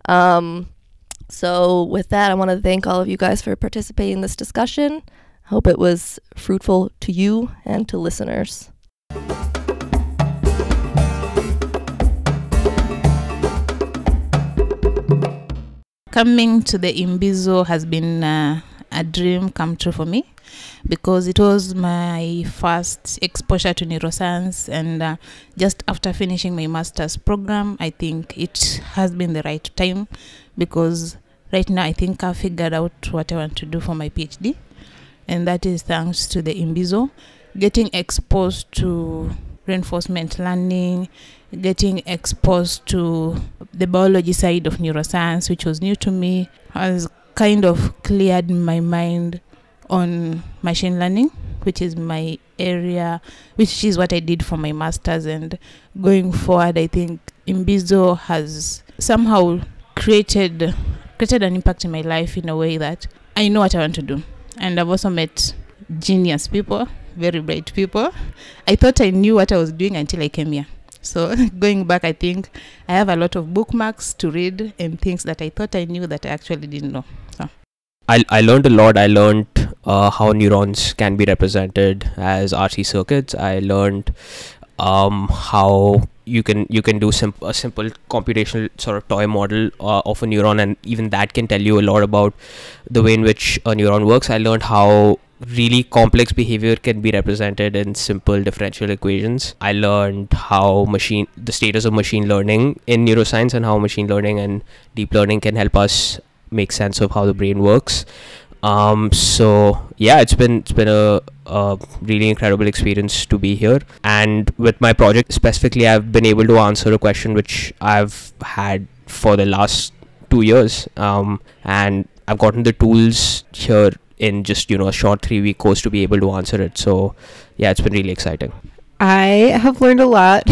So with that, I want to thank all of you guys for participating in this discussion. Hope it was fruitful to you and to listeners. coming to the Imbizo has been a dream come true for me, because it was my first exposure to neuroscience, and just after finishing my master's program, I think it has been the right time, because right now I think I've figured out what I want to do for my PhD, and that is thanks to the Imbizo. Getting exposed to reinforcement learning, getting exposed to the biology side of neuroscience, which was new to me, has kind of cleared my mind on machine learning, which is my area, which is what I did for my master's. And going forward, I think Imbizo has somehow created an impact in my life in a way that I know what I want to do. And I've also met genius people, very bright people. I thought I knew what I was doing until I came here. So going back, I think I have a lot of bookmarks to read and things that I thought I knew that I actually didn't know. So I learned a lot. I learned how neurons can be represented as RC circuits. I learned how you can do a simple computational sort of toy model of a neuron, and even that can tell you a lot about the way in which a neuron works. I learned how really complex behavior can be represented in simple differential equations. I learned how the status of machine learning in neuroscience, and how machine learning and deep learning can help us make sense of how the brain works. So yeah, it's been a really incredible experience to be here. And with my project specifically, I've been able to answer a question which I've had for the last 2 years, and I've gotten the tools here in just a short 3-week course to be able to answer it. So yeah, it's been really exciting. I have learned a lot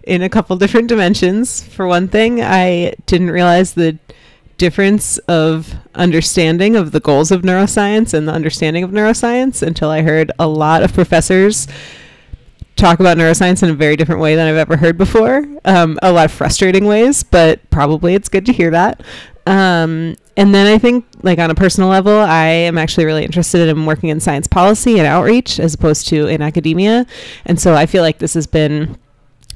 in a couple different dimensions. For one thing, I didn't realize the difference of understanding of the goals of neuroscience and the understanding of neuroscience until I heard a lot of professors talk about neuroscience in a very different way than I've ever heard before. A lot of frustrating ways, but probably it's good to hear that. And then I think, like, on a personal level, I am actually really interested in working in science policy and outreach as opposed to in academia. And so I feel like this has been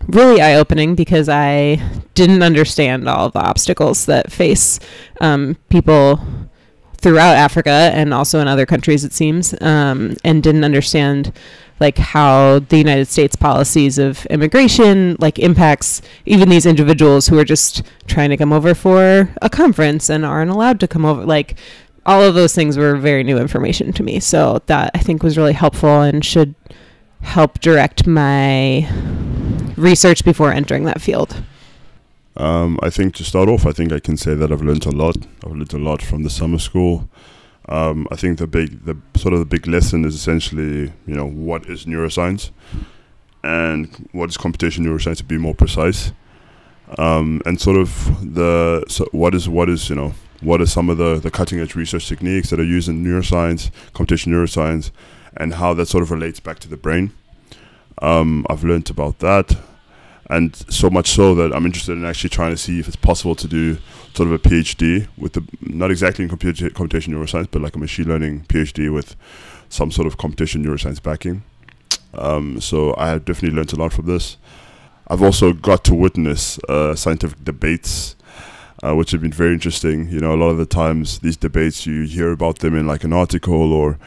really eye-opening, because I didn't understand all of the obstacles that face people throughout Africa and also in other countries, it seems, and didn't understand like how the United States policies of immigration like impacts even these individuals who are just trying to come over for a conference and aren't allowed to come over. Like, all of those things were very new information to me. So that, I think, was really helpful and should help direct my research before entering that field. I think to start off, I think I can say that I've learned a lot. I've learned a lot from the summer school. I think the big lesson is essentially, what is neuroscience and what is computational neuroscience, to be more precise. And what are some of the cutting edge research techniques that are used in neuroscience, computational neuroscience, and how that sort of relates back to the brain. I've learned about that, and so much so that I'm interested in actually trying to see if it's possible to do sort of a PhD with not exactly in computational neuroscience, but like a machine learning PhD with some sort of computational neuroscience backing. So I have definitely learned a lot from this. I've also got to witness scientific debates, which have been very interesting. A lot of the times these debates, you hear about them in like an article or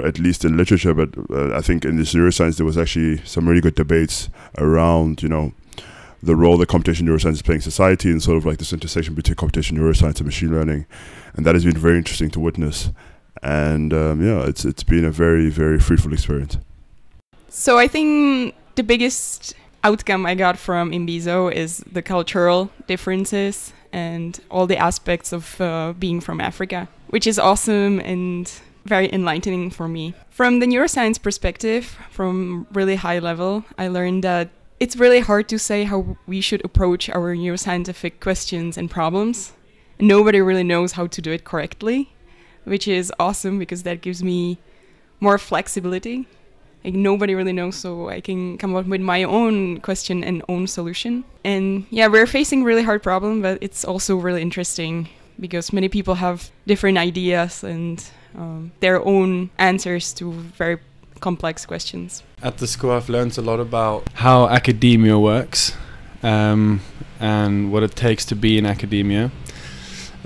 at least in literature, but I think in this neuroscience there was actually some really good debates around, the role that computational neuroscience is playing in society, and sort of like this intersection between computational neuroscience and machine learning, and that has been very interesting to witness. And it's been a very, very fruitful experience. So I think the biggest outcome I got from Imbizo is the cultural differences and all the aspects of being from Africa, which is awesome and very enlightening for me. From the neuroscience perspective, from really high level, I learned that it's really hard to say how we should approach our neuroscientific questions and problems. Nobody really knows how to do it correctly, which is awesome because that gives me more flexibility. Like, nobody really knows, so I can come up with my own question and own solution. And yeah, we're facing really hard problem, but it's also really interesting because many people have different ideas and their own answers to very complex questions. At the school, I've learned a lot about how academia works and what it takes to be in academia.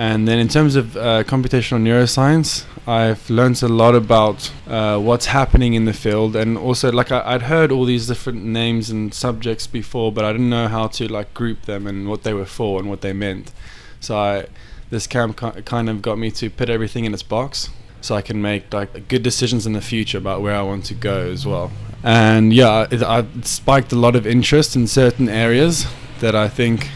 And then in terms of computational neuroscience, I've learned a lot about what's happening in the field, and also like I'd heard all these different names and subjects before, but I didn't know how to like group them and what they were for and what they meant. So this camp kind of got me to put everything in its box, so I can make like good decisions in the future about where I want to go as well. And yeah, it spiked a lot of interest in certain areas that I think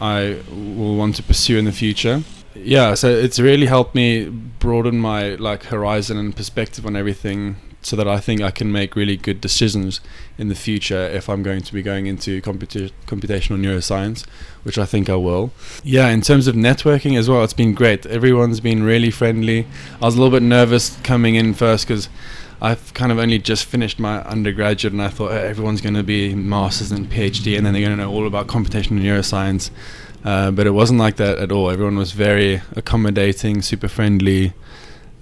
I will want to pursue in the future. Yeah, so it's really helped me broaden my like horizon and perspective on everything, so that I think I can make really good decisions in the future if I'm going to be going into computational neuroscience, which I think I will. Yeah, in terms of networking as well, it's been great. Everyone's been really friendly. I was a little bit nervous coming in first because I've kind of only just finished my undergraduate, and I thought everyone's going to be masters and PhD, and then they're going to know all about computational neuroscience. But it wasn't like that at all. Everyone was very accommodating, super friendly,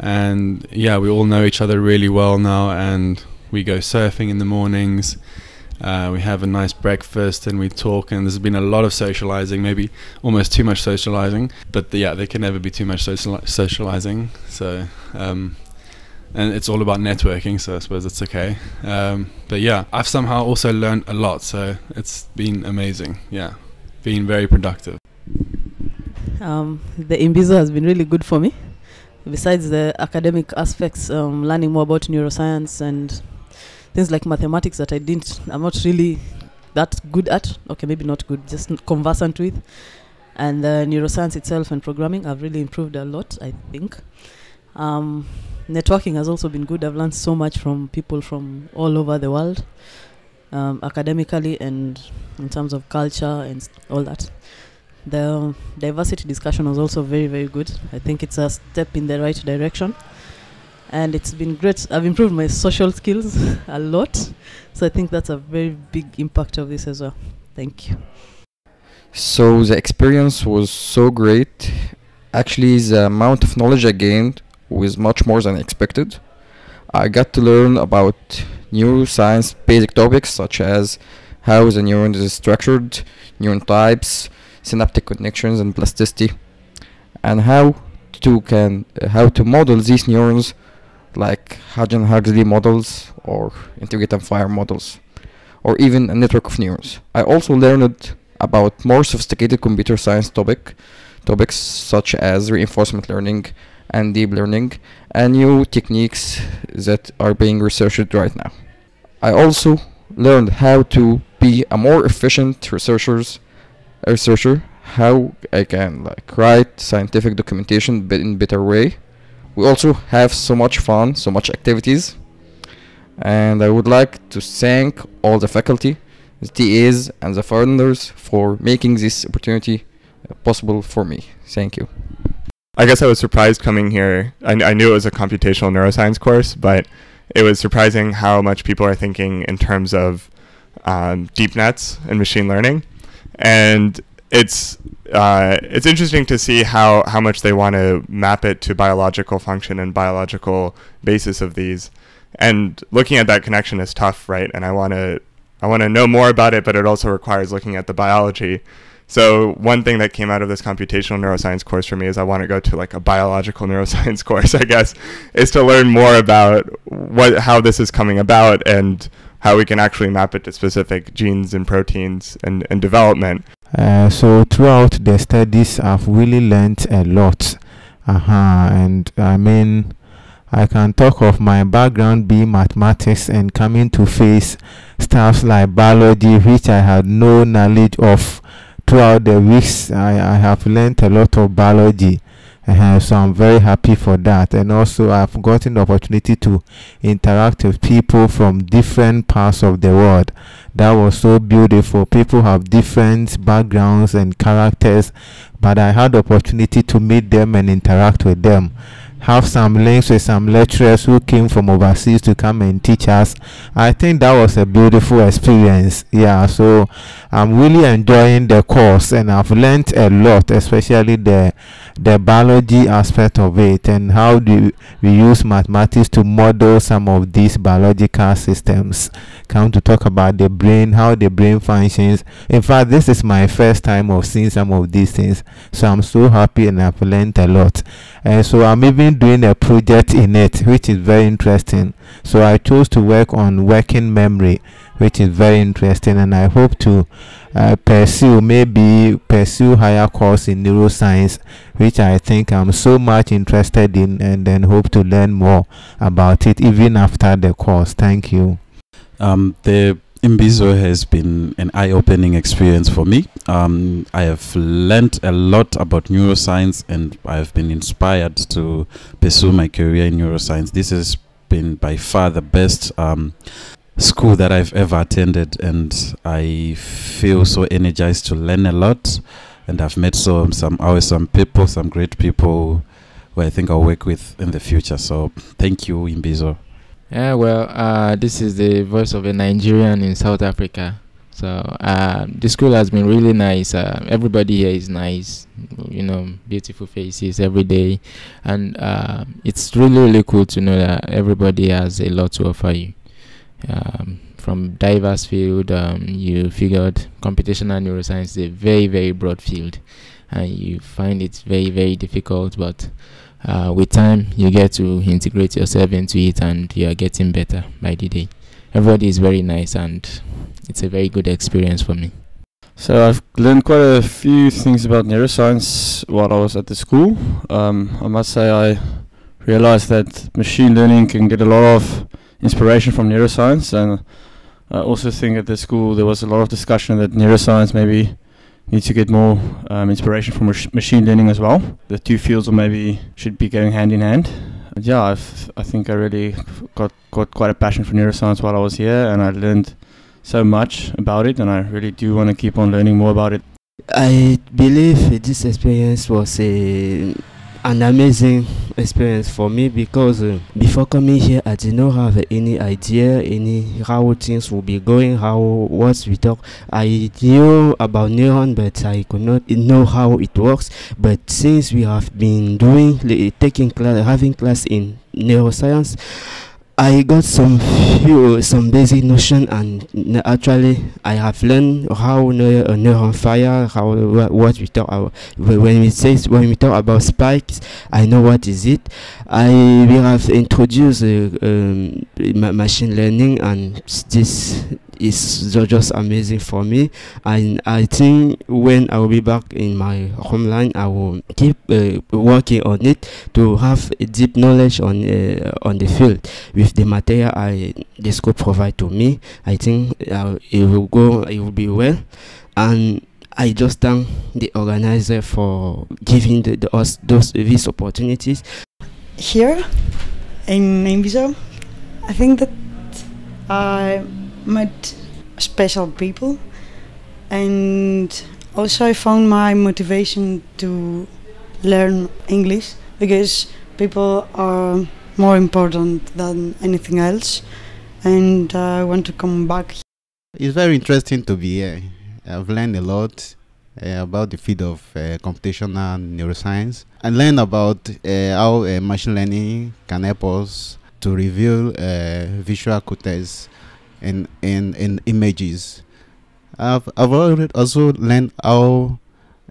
and yeah, we all know each other really well now, and we go surfing in the mornings. We have a nice breakfast and we talk, and there's been a lot of socializing, maybe almost too much socializing, but yeah, there can never be too much socializing. So and it's all about networking, so I suppose it's okay. But yeah, I've somehow also learned a lot, so it's been amazing. Yeah, been very productive. The Imbizo has been really good for me. Besides the academic aspects, learning more about neuroscience and things like mathematics that I'm not really that good at. Okay, maybe not good, just conversant with. And neuroscience itself and programming have really improved a lot, I think. Networking has also been good. I've learned so much from people from all over the world, academically and in terms of culture and all that. The diversity discussion was also very, very good. I think it's a step in the right direction, and it's been great. I've improved my social skills a lot, so I think that's a very big impact of this as well. Thank you. So the experience was so great. Actually, the amount of knowledge I gained was much more than expected. I got to learn about neuroscience basic topics such as how the neuron is structured, neuron types, synaptic connections and plasticity, and how to model these neurons, like Hodgkin-Huxley models or integrate and fire models, or even a network of neurons. I also learned about more sophisticated computer science topics such as reinforcement learning and deep learning, and new techniques that are being researched right now. I also learned how to be a more efficient researcher, how I can write scientific documentation in better way. We also have so much fun, so much activities, and I would like to thank all the faculty, the TAs and the founders for making this opportunity possible for me. Thank you. I guess I was surprised coming here. I knew it was a computational neuroscience course, but it was surprising how much people are thinking in terms of deep nets and machine learning. And it's interesting to see how much they want to map it to biological function and biological basis of these. And looking at that connection is tough, right? And I want to know more about it, but it also requires looking at the biology. So one thing that came out of this computational neuroscience course for me is I want to go to a biological neuroscience course, I guess, is to learn more about how this is coming about and how we can actually map it to specific genes and proteins and development. So throughout the studies, I've really learned a lot. And I mean, I can talk of my background being mathematics and coming to face stuff like biology, which I had no knowledge of. Throughout the weeks, I have learned a lot of biology, so I'm very happy for that. And also, I've gotten the opportunity to interact with people from different parts of the world. That was so beautiful. People have different backgrounds and characters, but I had the opportunity to meet them and interact with them. Have some links with some lecturers who came from overseas to come and teach us. I think that was a beautiful experience. Yeah, so I'm really enjoying the course, and I've learned a lot, especially the the biology aspect of it, and how do we use mathematics to model some of these biological systems. Come to talk about the brain, how the brain functions. In fact, this is my first time of seeing some of these things, so I'm so happy and I've learned a lot. And so I'm even doing a project in it, which is very interesting. So I chose to work on working memory, which is very interesting, and I hope to pursue higher course in neuroscience, which I think I'm so much interested in, and then hope to learn more about it even after the course. Thank you. The Imbizo has been an eye-opening experience for me. I have learned a lot about neuroscience, and I have been inspired to pursue my career in neuroscience. This has been by far the best school that I've ever attended, and I feel so energized to learn a lot. And I've met some people, some great people who I think I'll work with in the future. So thank you, Imbizo. Yeah, well, this is the voice of a Nigerian in South Africa. So the school has been really nice. Everybody here is nice, you know, beautiful faces every day, and it's really cool to know that everybody has a lot to offer you. From diverse field, you figured computational neuroscience is a very broad field, and you find it very difficult, but with time you get to integrate yourself into it, and you are getting better by the day. Everybody is very nice, and it's a very good experience for me. So I've learned quite a few things about neuroscience while I was at the school. I must say I realized that machine learning can get a lot of inspiration from neuroscience, and I also think at the school there was a lot of discussion that neuroscience maybe needs to get more inspiration from machine learning as well. The two fields maybe should be going hand in hand. But yeah, I think I really got quite a passion for neuroscience while I was here, and I learned so much about it, and I really do want to keep on learning more about it. I believe this experience was an amazing experience for me, because before coming here I did not have any idea how things will be going, what we talk. I knew about neuron, but I could not know how it works. But since we have been having class in neuroscience, I got some basic notion, and actually I have learned how neuron fire, what we talk about. When we talk about spikes, I know what is it. We have introduced machine learning, and this is just amazing for me. And I think when I will be back in my homeland, I will keep working on it to have a deep knowledge on the field with the material the school provide to me. I think it will be well, and I just thank the organizer for giving us these opportunities. Here in Imbizo, I think that I met special people, and also I found my motivation to learn English, because people are more important than anything else, and I want to come back. It's very interesting to be here. I've learned a lot about the field of computational neuroscience, and learned about how machine learning can help us to reveal visual cortex in images. I've also learned how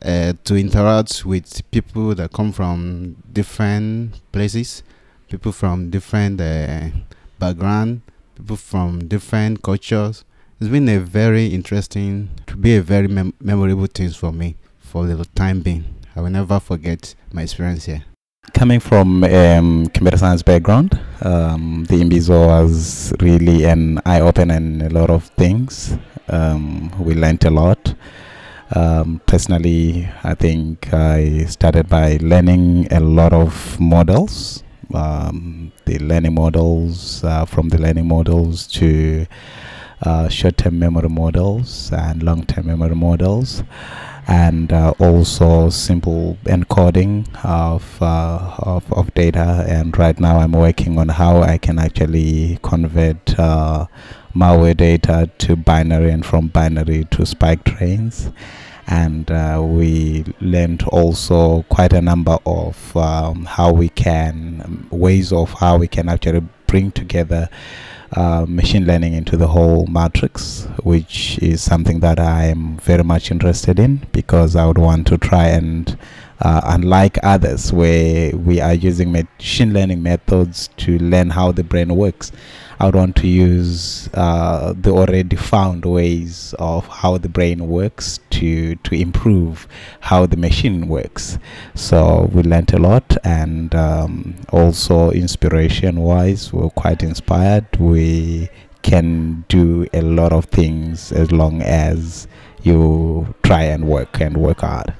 to interact with people that come from different places, people from different background, people from different cultures. It's been a very interesting, to be a very memorable thing for me for the time being. I will never forget my experience here. Coming from computer science background, the Imbizo was really an eye-opener in a lot of things. We learned a lot. Personally, I think I started by learning a lot of models. The learning models, from the learning models to short-term memory models and long-term memory models, and also simple encoding of data. And right now I'm working on how I can actually convert malware data to binary, and from binary to spike trains. and we learned also quite a number of ways of how we can actually bring together machine learning into the whole matrix, which is something that I am very much interested in, because I would want to try and unlike others where we are using machine learning methods to learn how the brain works, I would want to use the already found ways of how the brain works to improve how the machine works. So we learned a lot, and also inspiration wise, we're quite inspired. We can do a lot of things as long as you try and work hard.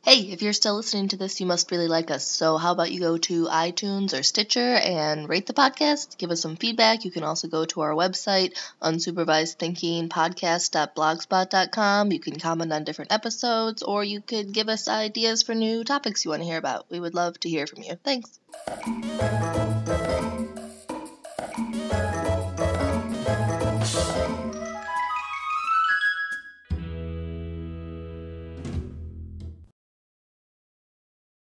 Hey, if you're still listening to this, you must really like us. So how about you go to iTunes or Stitcher and rate the podcast, give us some feedback. You can also go to our website, unsupervisedthinkingpodcast.blogspot.com. You can comment on different episodes, or you could give us ideas for new topics you want to hear about. We would love to hear from you. Thanks.